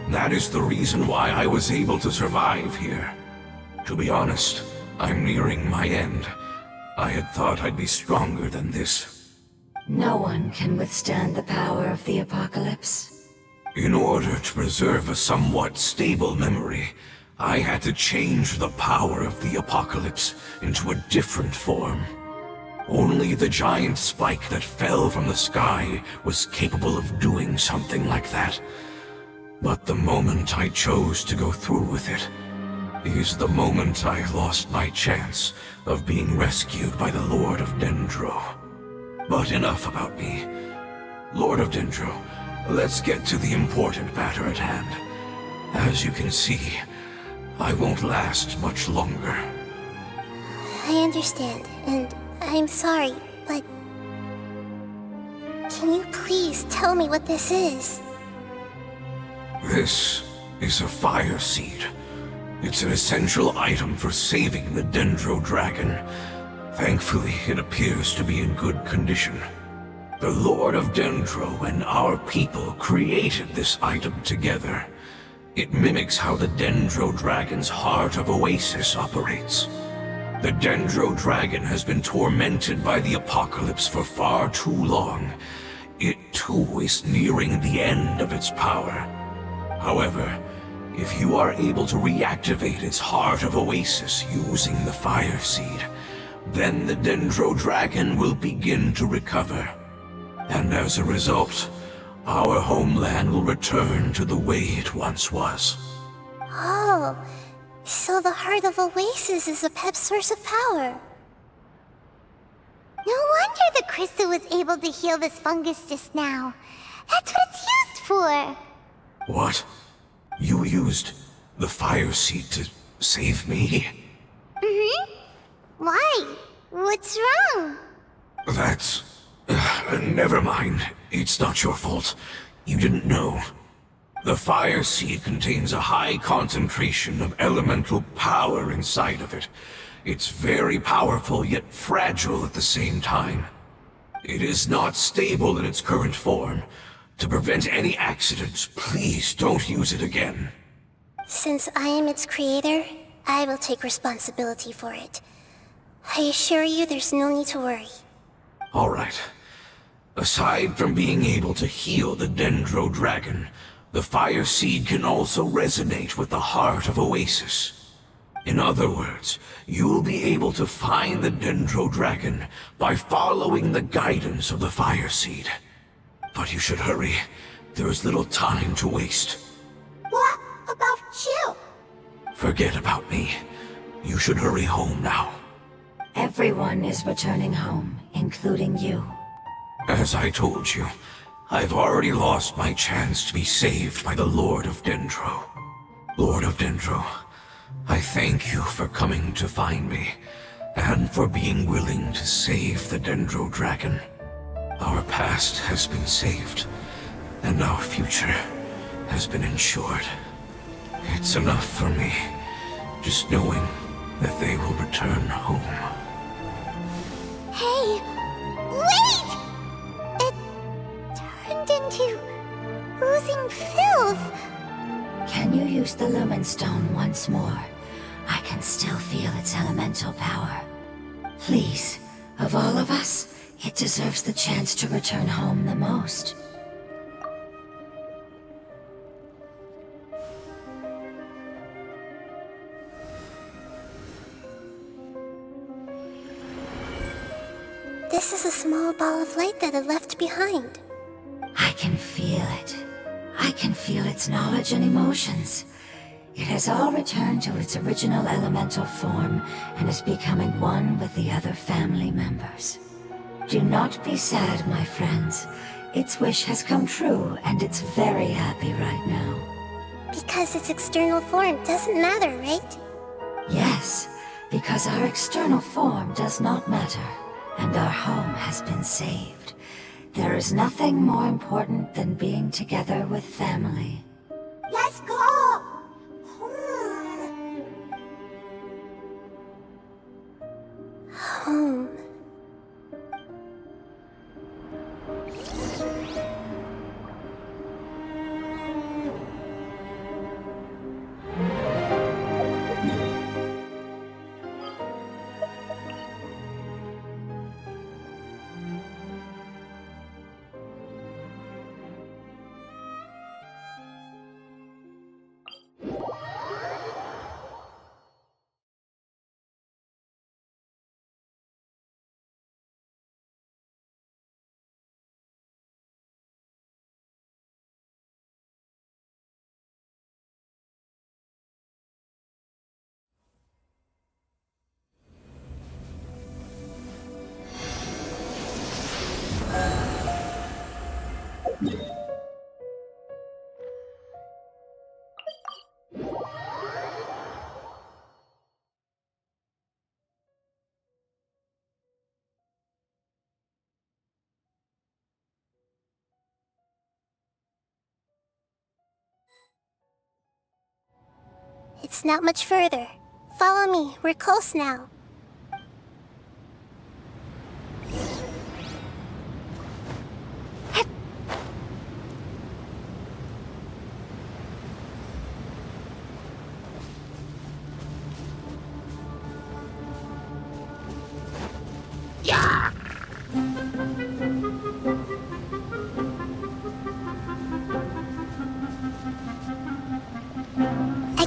That is the reason why I was able to survive here. To be honest, I'm nearing my end. I had thought I'd be stronger than this. No one can withstand the power of the apocalypse. In order to preserve a somewhat stable memory, I had to change the power of the apocalypse into a different form. Only the giant spike that fell from the sky was capable of doing something like that. But the moment I chose to go through with it is the moment I lost my chance of being rescued by the Lord of Dendro. But enough about me. Lord of Dendro, let's get to the important matter at hand. As you can see, I won't last much longer. I understand, and I'm sorry, but... Can you please tell me what this is? This is a fire seed. It's an essential item for saving the Dendro dragon. Thankfully, it appears to be in good condition. The Lord of Dendro and our people created this item together. It mimics how the Dendro Dragon's Heart of Oasis operates. The Dendro Dragon has been tormented by the apocalypse for far too long. It too is nearing the end of its power. However, if you are able to reactivate its Heart of Oasis using the Fire Seed, then the Dendro Dragon will begin to recover. And as a result, our homeland will return to the way it once was. Oh, so the Heart of Oasis is a pep source of power. No wonder the crystal was able to heal this fungus just now. That's what it's used for. What? You used the Fire Seed to save me? Mm-hmm. Why? What's wrong? That's... never mind. It's not your fault. You didn't know. The Fire Seed contains a high concentration of elemental power inside of it. It's very powerful, yet fragile at the same time. It is not stable in its current form. To prevent any accidents, please don't use it again. Since I am its creator, I will take responsibility for it. I assure you there's no need to worry. All right. Aside from being able to heal the Dendro Dragon, the Fire Seed can also resonate with the Heart of Oasis. In other words, you'll be able to find the Dendro Dragon by following the guidance of the Fire Seed. But you should hurry. There is little time to waste. What about you? Forget about me. You should hurry home now. Everyone is returning home, including you. As I told you, I've already lost my chance to be saved by the Lord of Dendro. Lord of Dendro, I thank you for coming to find me, and for being willing to save the Dendro Dragon. Our past has been saved, and our future has been ensured. It's enough for me, just knowing that they will return home. Hey, wait! It turned into oozing filth. Can you use the Lumen Stone once more? I can still feel its elemental power. Please, of all of us, it deserves the chance to return home the most. This is a small ball of light that it left behind. I can feel it. I can feel its knowledge and emotions. It has all returned to its original elemental form and is becoming one with the other family members. Do not be sad, my friends. Its wish has come true, and it's very happy right now. Because its external form doesn't matter, right? Yes, because our external form does not matter, and our home has been saved. There is nothing more important than being together with family. Let's go! Home. It's not much further. Follow me, we're close now.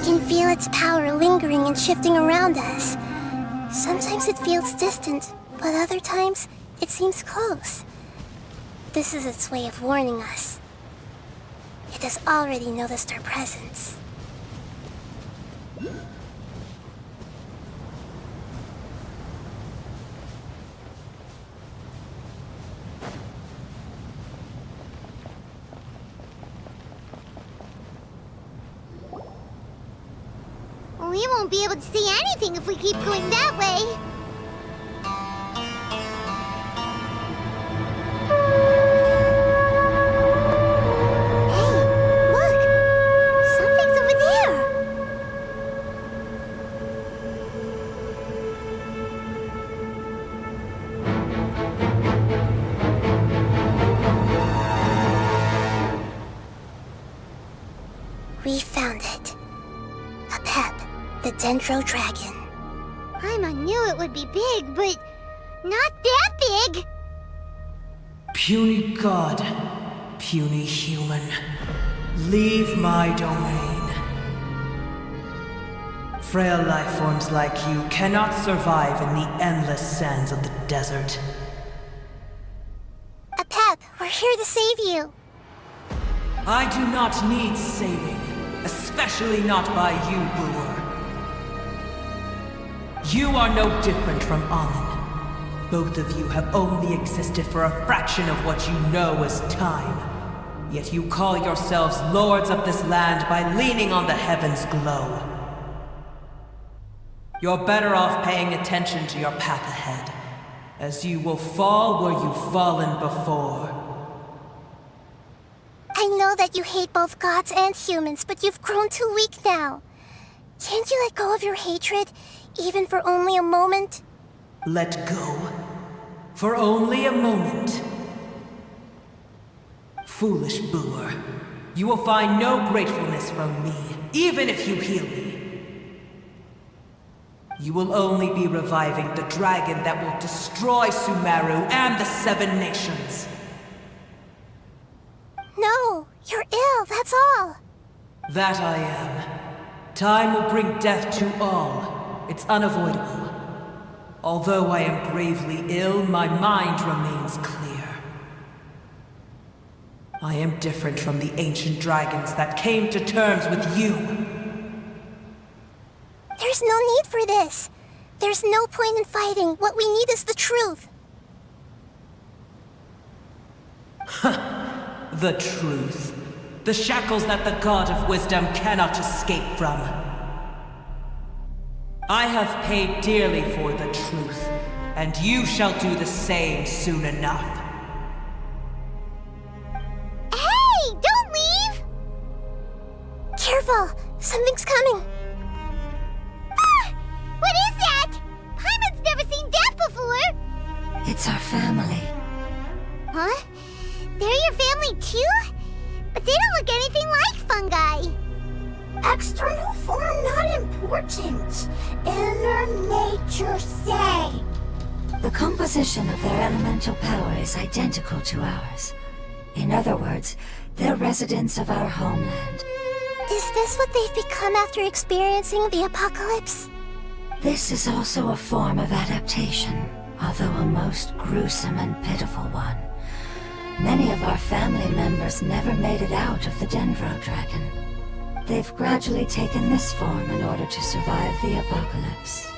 can feel its power lingering and shifting around us. Sometimes it feels distant, but other times it seems close. This is its way of warning us. It has already noticed our presence. We won't be able to see anything if we keep going that way. Hey, look! Something's over there! We found it. A pep, the Dendro Dragon. Paimon knew it would be big, but not that big! Puny god, puny human, leave my domain. Frail life forms like you cannot survive in the endless sands of the desert. A pep, we're here to save you. I do not need saving, especially not by you, Brewer. You are no different from Amun. Both of you have only existed for a fraction of what you know as time. Yet you call yourselves lords of this land by leaning on the heavens' glow. You're better off paying attention to your path ahead, as you will fall where you've fallen before. I know that you hate both gods and humans, but you've grown too weak now. Can't you let go of your hatred, even for only a moment? Let go? For only a moment? Foolish Brewer, you will find no gratefulness from me, even if you heal me. You will only be reviving the dragon that will destroy Sumeru and the Seven Nations. No, you're ill, that's all. That I am. Time will bring death to all. It's unavoidable. Although I am gravely ill, my mind remains clear. I am different from the ancient dragons that came to terms with you. There's no need for this. There's no point in fighting. What we need is the truth. The truth. The shackles that the God of Wisdom cannot escape from. I have paid dearly for the truth, and you shall do the same soon enough. Hey, don't leave! Careful, something's coming. Ah! What is that? Paimon's never seen that before! It's our family. Huh? They're your family too? But they don't look anything like fungi. External form not important. Inner nature say. The composition of their elemental power is identical to ours. In other words, they're residents of our homeland. Is this what they've become after experiencing the apocalypse? This is also a form of adaptation, although a most gruesome and pitiful one. Many of our family members never made it out of the Dendro Dragon. They've gradually taken this form in order to survive the apocalypse.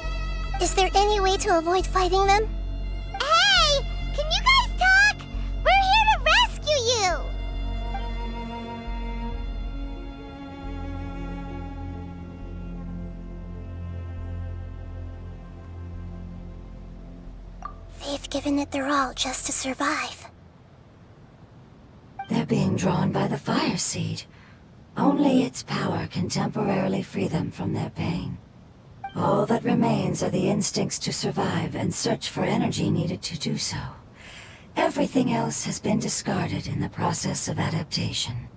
Is there any way to avoid fighting them? Hey! Can you guys talk? We're here to rescue you! They've given it their all just to survive. They're being drawn by the fire seed. Only its power can temporarily free them from their pain. All that remains are the instincts to survive and search for energy needed to do so. Everything else has been discarded in the process of adaptation.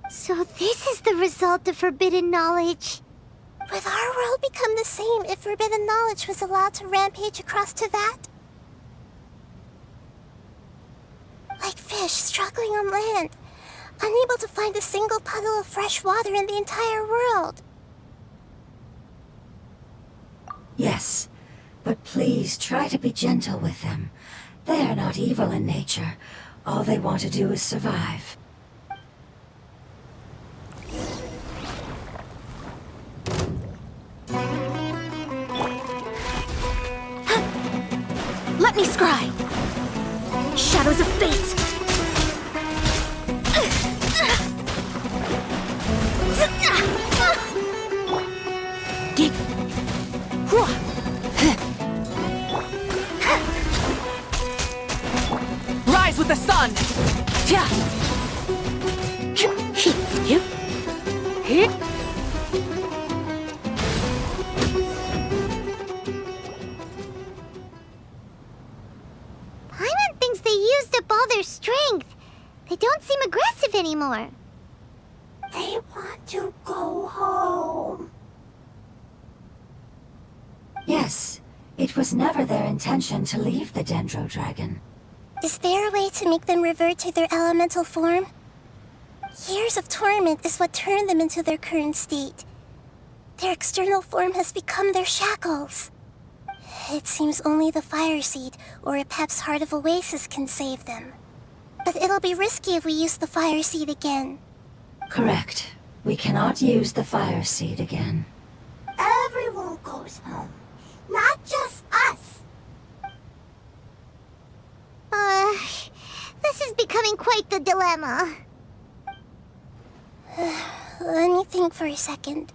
So this is the result of forbidden knowledge. Would our world become the same if forbidden knowledge was allowed to rampage across Teyvat? Like fish struggling on land, unable to find a single puddle of fresh water in the entire world. Yes, but please try to be gentle with them. They are not evil in nature. All they want to do is survive. Let me scry! Shadows of fate! Rise with the sun! Paimon thinks they used up all their strength. They don't seem aggressive anymore. They want to go home. Yes, it was never their intention to leave the Dendro Dragon. Is there a way to make them revert to their elemental form? Years of torment is what turned them into their current state. Their external form has become their shackles. It seems only the Fire Seed or Epep's Heart of Oasis can save them. But it'll be risky if we use the Fire Seed again. Correct. We cannot use the Fire Seed again. Everyone goes home, not just us. This is becoming quite the dilemma. Let me think for a second.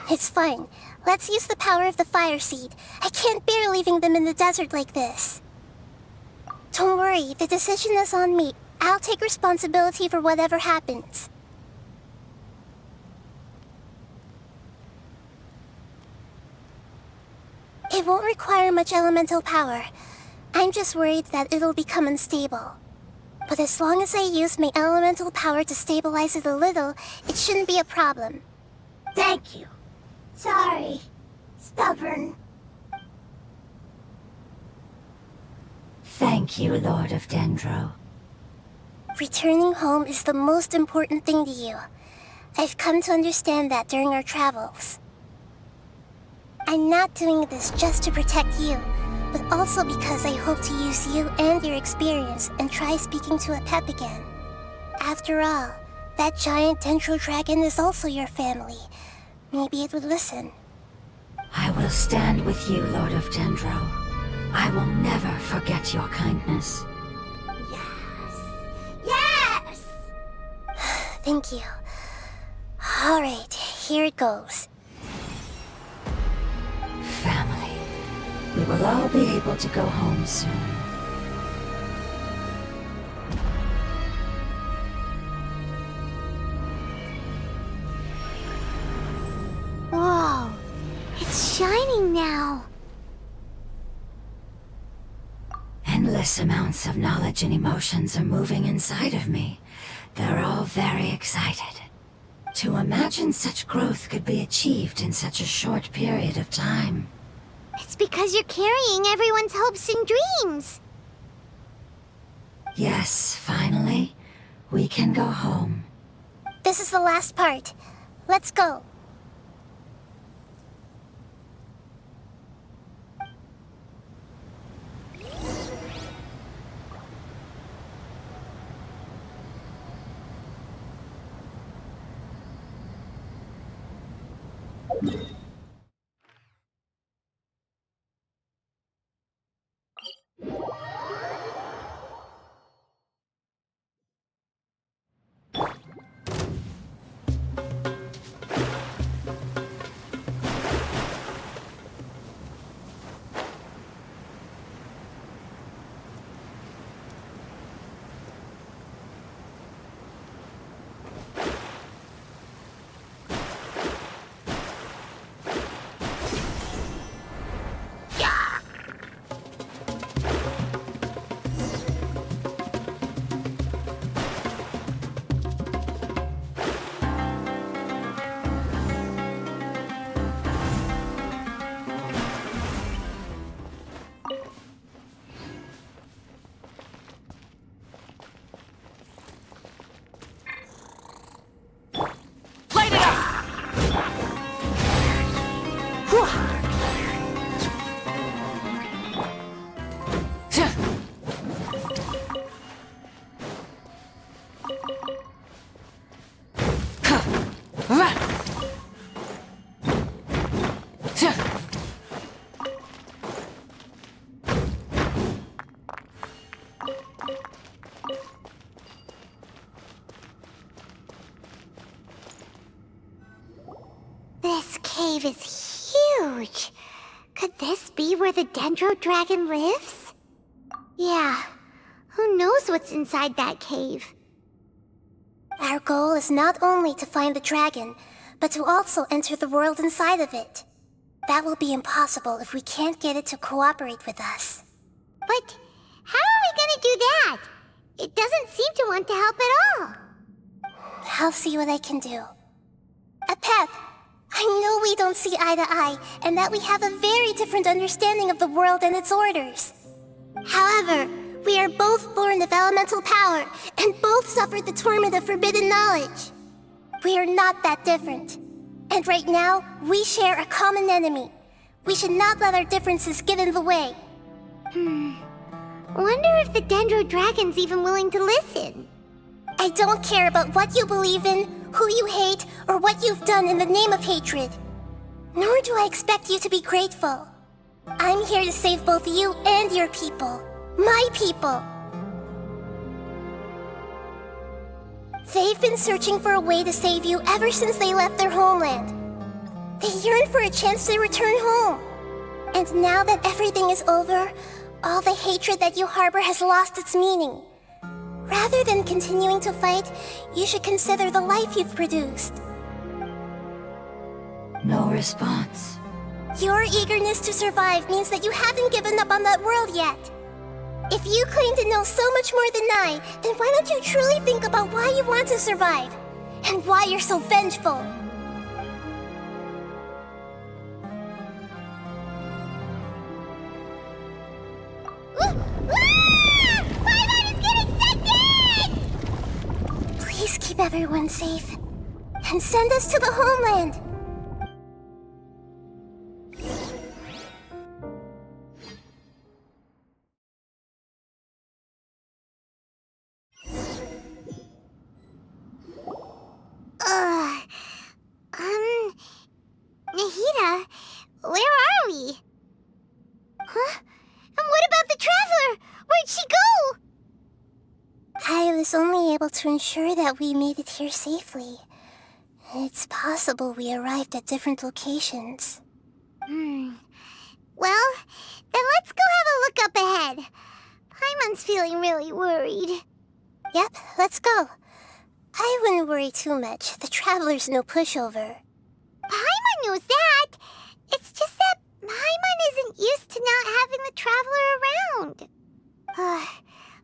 It's fine. Let's use the power of the Fire Seed. I can't bear leaving them in the desert like this. Don't worry, the decision is on me. I'll take responsibility for whatever happens. It won't require much elemental power. I'm just worried that it'll become unstable. But as long as I use my elemental power to stabilize it a little, it shouldn't be a problem. Thank you. Sorry. Stubborn. Thank you, Lord of Dendro. Returning home is the most important thing to you. I've come to understand that during our travels. I'm not doing this just to protect you, but also because I hope to use you and your experience and try speaking to Epep again. After all, that giant Dendro Dragon is also your family. Maybe it would listen. I will stand with you, Lord of Dendro. I will never forget your kindness. Yes! Thank you. Alright, here it goes. Family. We will all be able to go home soon. Whoa. It's shining now. Endless amounts of knowledge and emotions are moving inside of me. They're all very excited. To imagine such growth could be achieved in such a short period of time. It's because you're carrying everyone's hopes and dreams. Yes, finally, we can go home. This is the last part. Let's go. cave is huge. Could this be where the Dendro Dragon lives? Yeah, who knows what's inside that cave? Our goal is not only to find the dragon, but to also enter the world inside of it. That will be impossible if we can't get it to cooperate with us. But how are we gonna do that? It doesn't seem to want to help at all. I'll see what I can do. Pep, I know we don't see eye to eye, and that we have a very different understanding of the world and its orders. However, we are both born of elemental power, and both suffered the torment of forbidden knowledge. We are not that different. And right now, we share a common enemy. We should not let our differences get in the way. Wonder if the Dendro Dragon's even willing to listen. I don't care about what you believe in, who you hate, or what you've done in the name of hatred. Nor do I expect you to be grateful. I'm here to save both you and your people. My people. They've been searching for a way to save you ever since they left their homeland. They yearn for a chance to return home. And now that everything is over, all the hatred that you harbor has lost its meaning. Rather than continuing to fight, you should consider the life you've produced. No response. Your eagerness to survive means that you haven't given up on that world yet. If you claim to know so much more than I, then why don't you truly think about why you want to survive? And why you're so vengeful? Paimon is getting sent in! Please keep everyone safe. And send us to the homeland. Nahida, where are we? Huh? And what about the traveler? Where'd she go? I was only able to ensure that we made it here safely. It's possible we arrived at different locations. Well, then let's go have a look up ahead. Paimon's feeling really worried. Yep, let's go. I wouldn't worry too much. The traveler's no pushover. Paimon knows that. It's just that Paimon isn't used to not having the traveler around.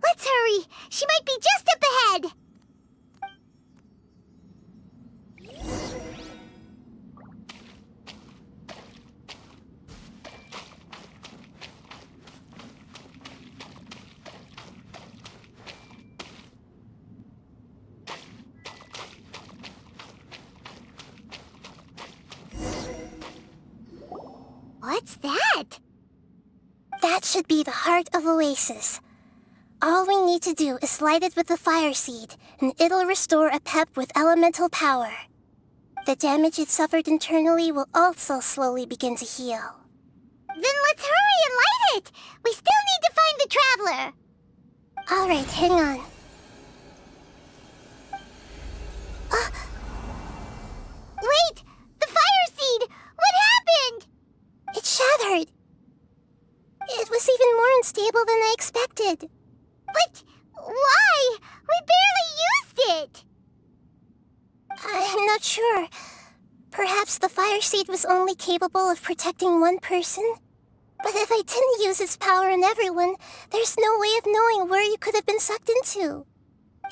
Let's hurry. She might be just up ahead. What's that? That should be the heart of Oasis. All we need to do is light it with the fire seed, and it'll restore a pep with elemental power. The damage it suffered internally will also slowly begin to heal. Then let's hurry and light it! We still need to find the traveler! Alright, hang on. Wait! The fire seed! What happened? It shattered! It was even more unstable than I expected. But why? We barely used it! I'm not sure. Perhaps the fire seed was only capable of protecting one person? But if I didn't use its power on everyone, there's no way of knowing where you could have been sucked into.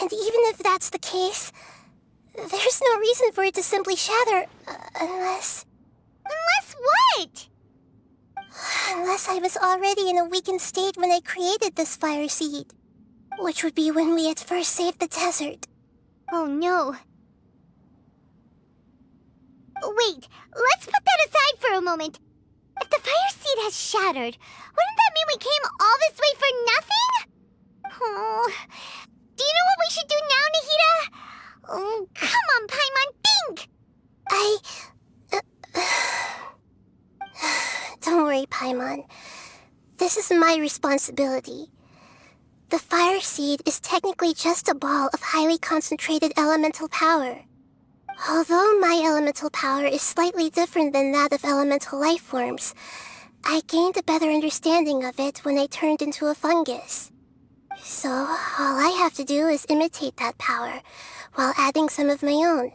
And even if that's the case, there's no reason for it to simply shatter, unless... Unless what? Unless I was already in a weakened state when I created this fire seed. Which would be when we had first saved the desert. Oh no. Wait, let's put that aside for a moment. If the fire seed has shattered, wouldn't that mean we came all this way for nothing? Oh, do you know what we should do now, Nahida? Oh, come on, Paimon, think! Don't worry, Paimon. This is my responsibility. The fire seed is technically just a ball of highly concentrated elemental power. Although my elemental power is slightly different than that of elemental life forms, I gained a better understanding of it when I turned into a fungus. So, all I have to do is imitate that power, while adding some of my own.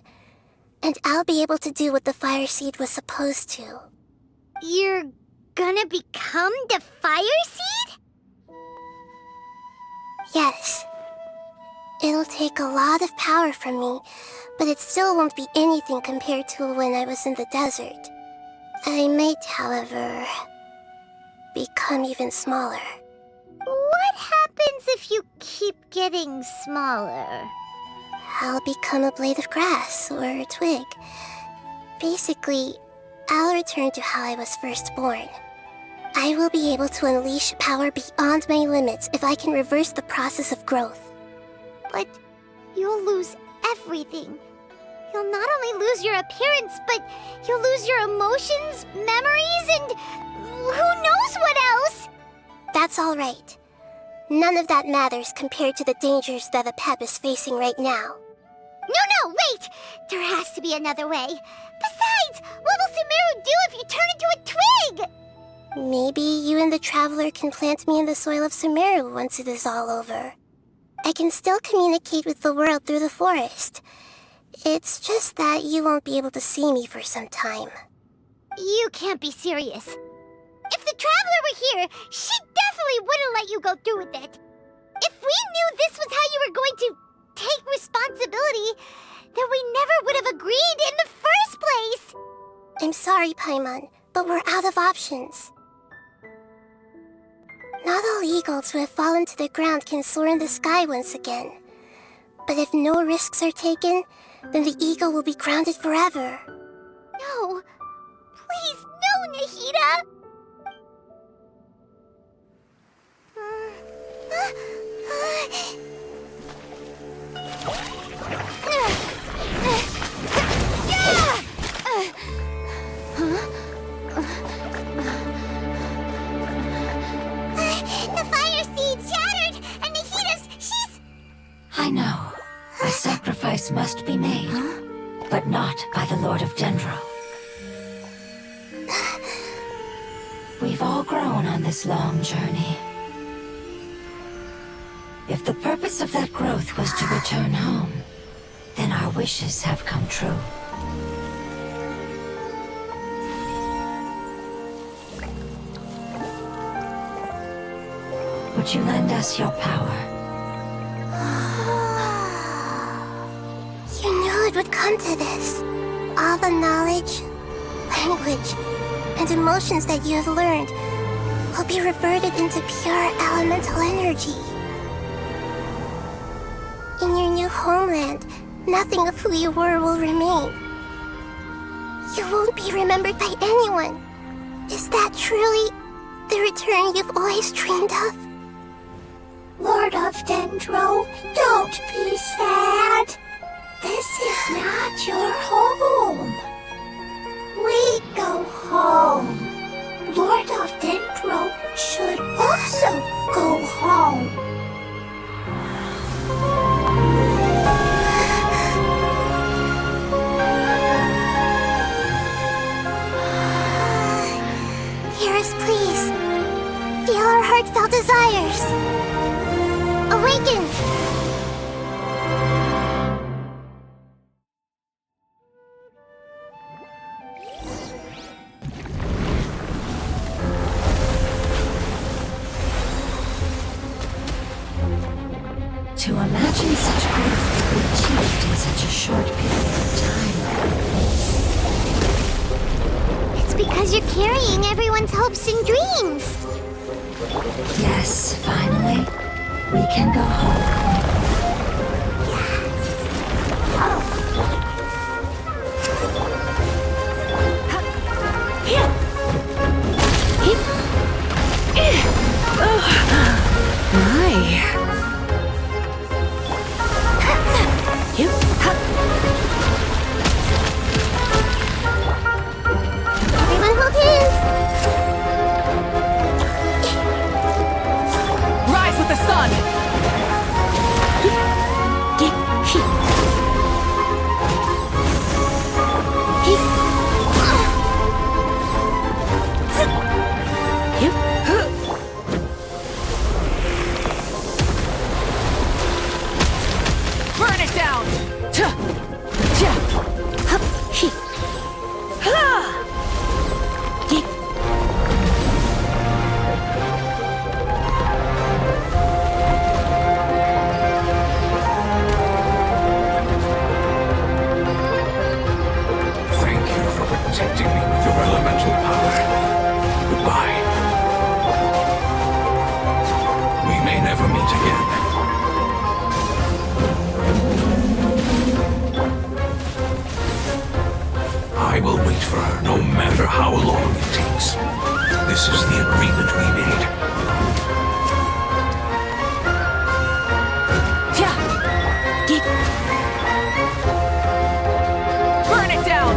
And I'll be able to do what the fire seed was supposed to. You're gonna become the fire seed? Yes. It'll take a lot of power from me, but it still won't be anything compared to when I was in the desert. I might, however, become even smaller. What happens if you keep getting smaller? I'll become a blade of grass or a twig. Basically, I'll return to how I was first born. I will be able to unleash power beyond my limits if I can reverse the process of growth. But you'll lose everything. You'll not only lose your appearance, but you'll lose your emotions, memories, and who knows what else? That's all right. None of that matters compared to the dangers that Apep is facing right now. No, wait! There has to be another way. Besides, what will Sumeru do if you turn into a twig? Maybe you and the Traveler can plant me in the soil of Sumeru once it is all over. I can still communicate with the world through the forest. It's just that you won't be able to see me for some time. You can't be serious. If the Traveler were here, she definitely wouldn't let you go through with it. If we knew this was how you were going to take responsibility, then we never would have agreed in the first place. I'm sorry, Paimon, but we're out of options. Not all eagles who have fallen to the ground can soar in the sky once again. But if no risks are taken, then the eagle will be grounded forever. No. Please, no, Nahida! The fire seed shattered, and she's... I know. A sacrifice must be made, but not by the Lord of Dendro. We've all grown on this long journey. If the purpose of that growth was to return home, then our wishes have come true. Would you lend us your power? You knew it would come to this. All the knowledge, language, and emotions that you have learned will be reverted into pure elemental energy. In your new homeland, nothing of who you were will remain. You won't be remembered by anyone. Is that truly the return you've always dreamed of? Lord of Dendro, don't be sad. This is not your home. We go home. Lord of Dendro should also go home. Hear us, please. Feel our heartfelt desires. Awaken! To imagine such growth to be achieved in such a short period of time. It's because you're carrying everyone's hopes and dreams. Yes, finally, we can go home. Everyone hold hands! Rise with the sun! protecting me with your elemental power. Goodbye. We may never meet again. I will wait for her no matter how long it takes. This is the agreement we made. Burn it down!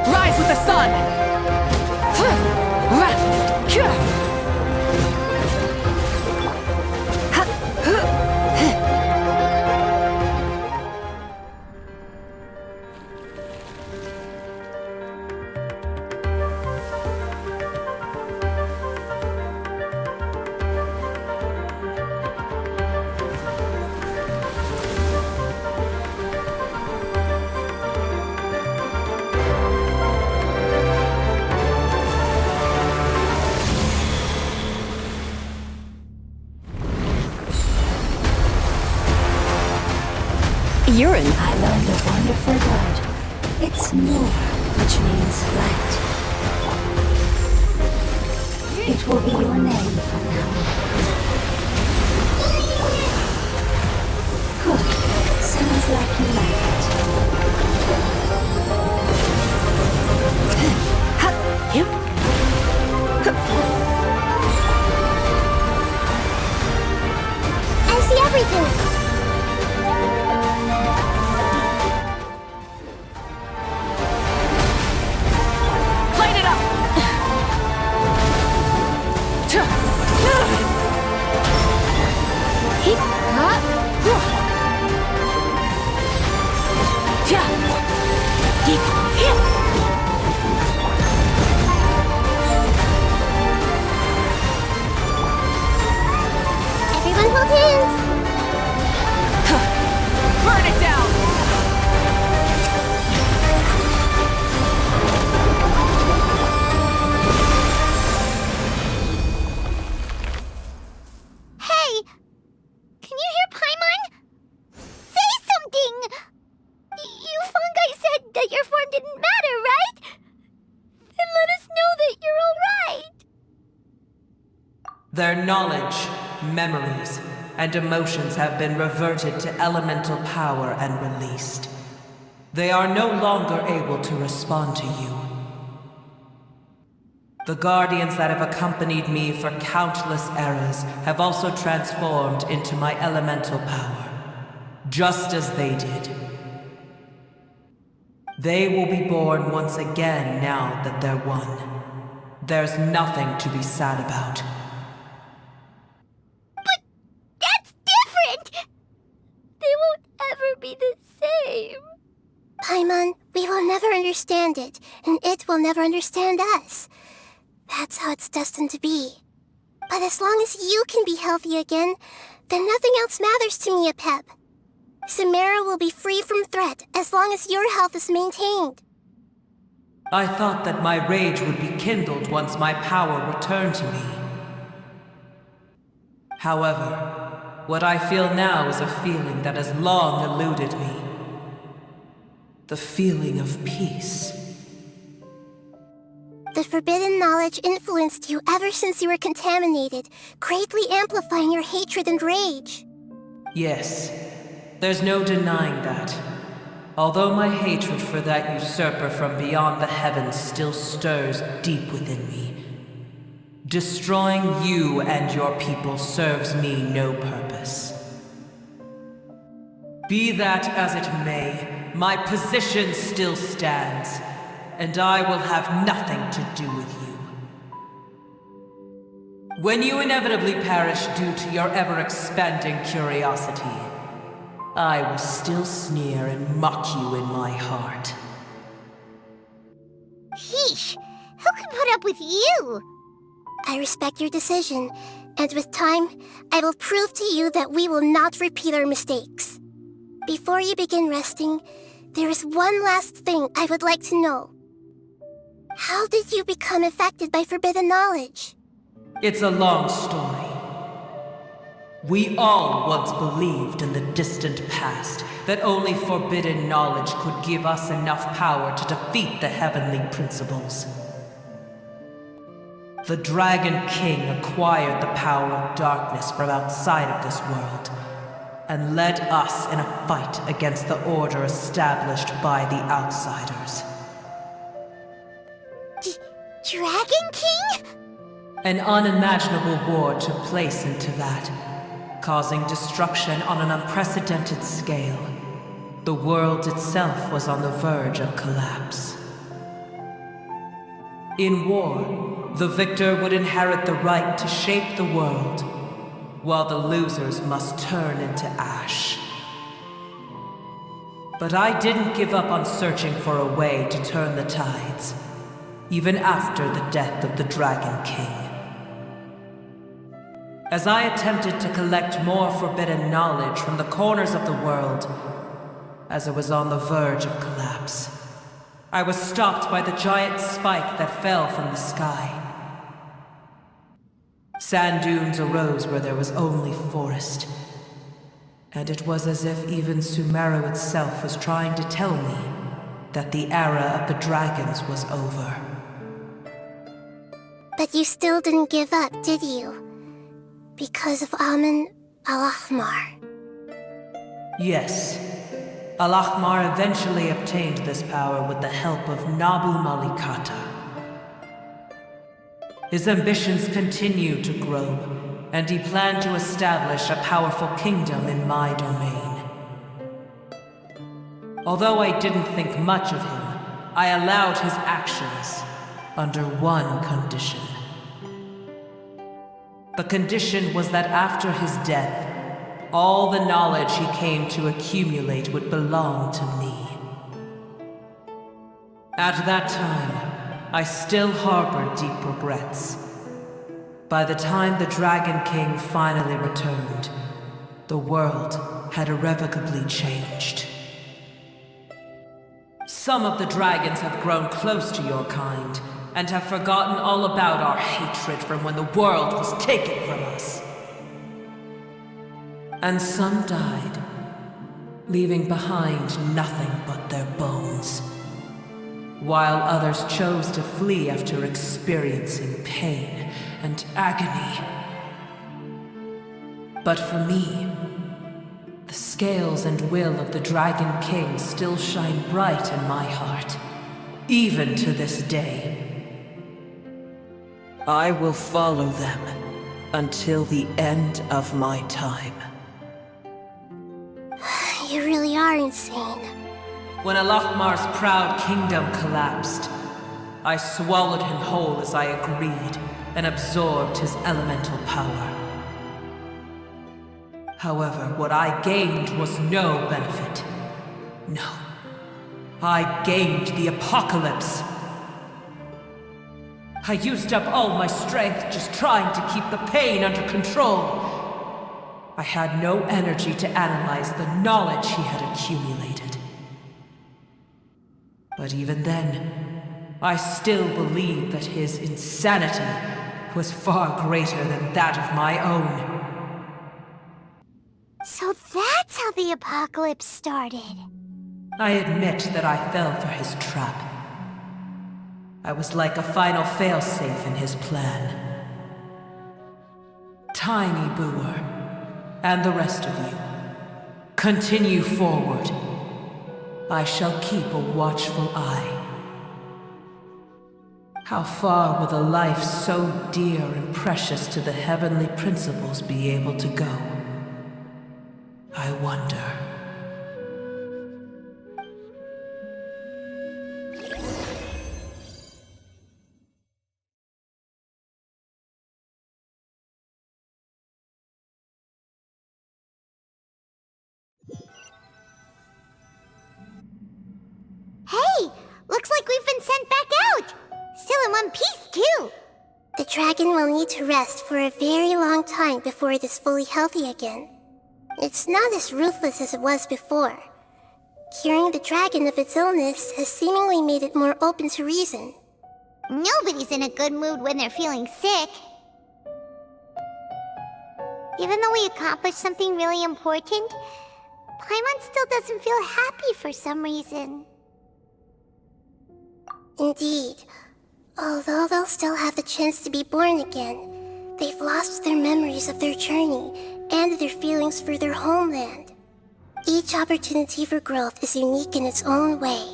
Rise with the sun! Urine. I learned a wonderful word. It's nouveau, which means light. It will be your name from now on. Good. Sounds like you like it. I see everything. Everyone hold hands. Burn it down! Hey! Can you hear Paimon? Say something! You fungi said that your form didn't matter, right? Then let us know that you're alright! Their knowledge, memories, and emotions have been reverted to elemental power and released. They are no longer able to respond to you. The guardians that have accompanied me for countless eras have also transformed into my elemental power, just as they did. They will be born once again now that they're one. There's nothing to be sad about. But that's different! They won't ever be the same. Paimon, we will never understand it, and it will never understand us. That's how it's destined to be. But as long as you can be healthy again, then nothing else matters to me, Apep. Samara will be free from threat as long as your health is maintained. I thought that my rage would be kindled once my power returned to me. However, what I feel now is a feeling that has long eluded me. The feeling of peace. The forbidden knowledge influenced you ever since you were contaminated, greatly amplifying your hatred and rage. Yes, there's no denying that. Although my hatred for that usurper from beyond the heavens still stirs deep within me, destroying you and your people serves me no purpose. Be that as it may, my position still stands, and I will have nothing to do with you. When you inevitably perish due to your ever-expanding curiosity, I will still sneer and mock you in my heart. Heesh! Who can put up with you? I respect your decision, and with time, I will prove to you that we will not repeat our mistakes. Before you begin resting, there is one last thing I would like to know. How did you become affected by forbidden knowledge? It's a long story. We all once believed in the distant past that only forbidden knowledge could give us enough power to defeat the heavenly principles. The Dragon King acquired the power of darkness from outside of this world, and led us in a fight against the order established by the outsiders. Dragon King? An unimaginable war took place in Teyvat, causing destruction on an unprecedented scale. The world itself was on the verge of collapse. In war, the victor would inherit the right to shape the world, while the losers must turn into ash. But I didn't give up on searching for a way to turn the tides, even after the death of the Dragon King. As I attempted to collect more forbidden knowledge from the corners of the world, as it was on the verge of collapse, I was stopped by the giant spike that fell from the sky. Sand dunes arose where there was only forest, and it was as if even Sumeru itself was trying to tell me that the era of the dragons was over. But you still didn't give up, did you? Because of Amun Al-Ahmar. Yes. Al-Ahmar eventually obtained this power with the help of Nabu Malikata. His ambitions continued to grow, and he planned to establish a powerful kingdom in my domain. Although I didn't think much of him, I allowed his actions under one condition. The condition was that after his death, all the knowledge he came to accumulate would belong to me. At that time, I still harbored deep regrets. By the time the Dragon King finally returned, the world had irrevocably changed. Some of the dragons have grown close to your kind, and have forgotten all about our hatred from when the world was taken from us. And some died, leaving behind nothing but their bones, while others chose to flee after experiencing pain and agony. But for me, the scales and will of the Dragon King still shine bright in my heart, even to this day. I will follow them until the end of my time. You really are insane. When Al-Ahmar's proud kingdom collapsed, I swallowed him whole as I agreed and absorbed his elemental power. However, what I gained was no benefit. No. I gained the apocalypse. I used up all my strength just trying to keep the pain under control. I had no energy to analyze the knowledge he had accumulated. But even then, I still believed that his insanity was far greater than that of my own. So that's how the apocalypse started. I admit that I fell for his trap. I was like a final failsafe in his plan. Tiny Boer, and the rest of you, continue forward. I shall keep a watchful eye. How far will a life so dear and precious to the heavenly principles be able to go? I wonder. dragon will need to rest for a very long time before it is fully healthy again. It's not as ruthless as it was before. Curing the dragon of its illness has seemingly made it more open to reason. Nobody's in a good mood when they're feeling sick. Even though we accomplished something really important, Paimon still doesn't feel happy for some reason. Indeed. Although they'll still have the chance to be born again, they've lost their memories of their journey and their feelings for their homeland. Each opportunity for growth is unique in its own way.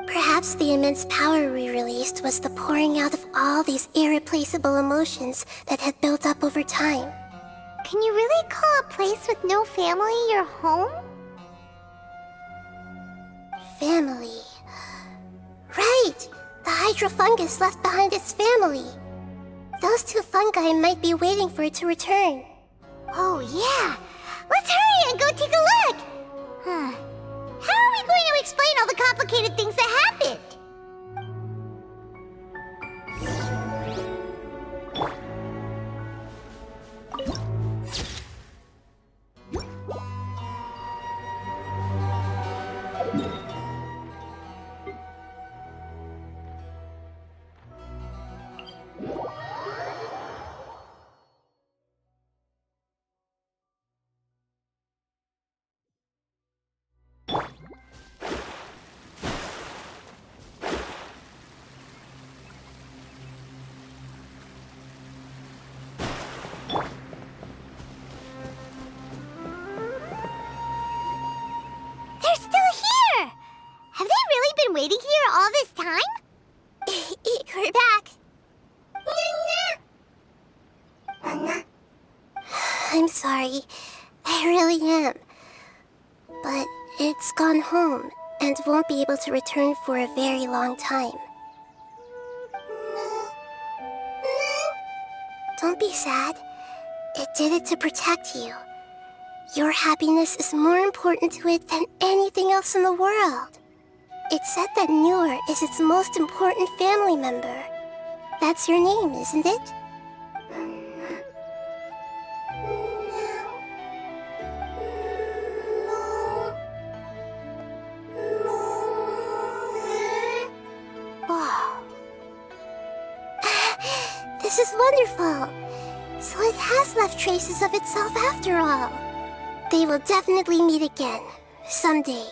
Perhaps the immense power we released was the pouring out of all these irreplaceable emotions that had built up over time. Can you really call a place with no family your home? Family. Right! The hydrofungus left behind its family. Those two fungi might be waiting for it to return. Oh yeah! Let's hurry and go take a look! How are we going to explain all the complicated things that happened? Waiting here all this time? We're back. I'm sorry. I really am. But it's gone home and won't be able to return for a very long time. Don't be sad. It did it to protect you. Your happiness is more important to it than anything else in the world. It's said that Noor is its most important family member. That's your name, isn't it? Wow. This is wonderful. So it has left traces of itself after all. They will definitely meet again, someday.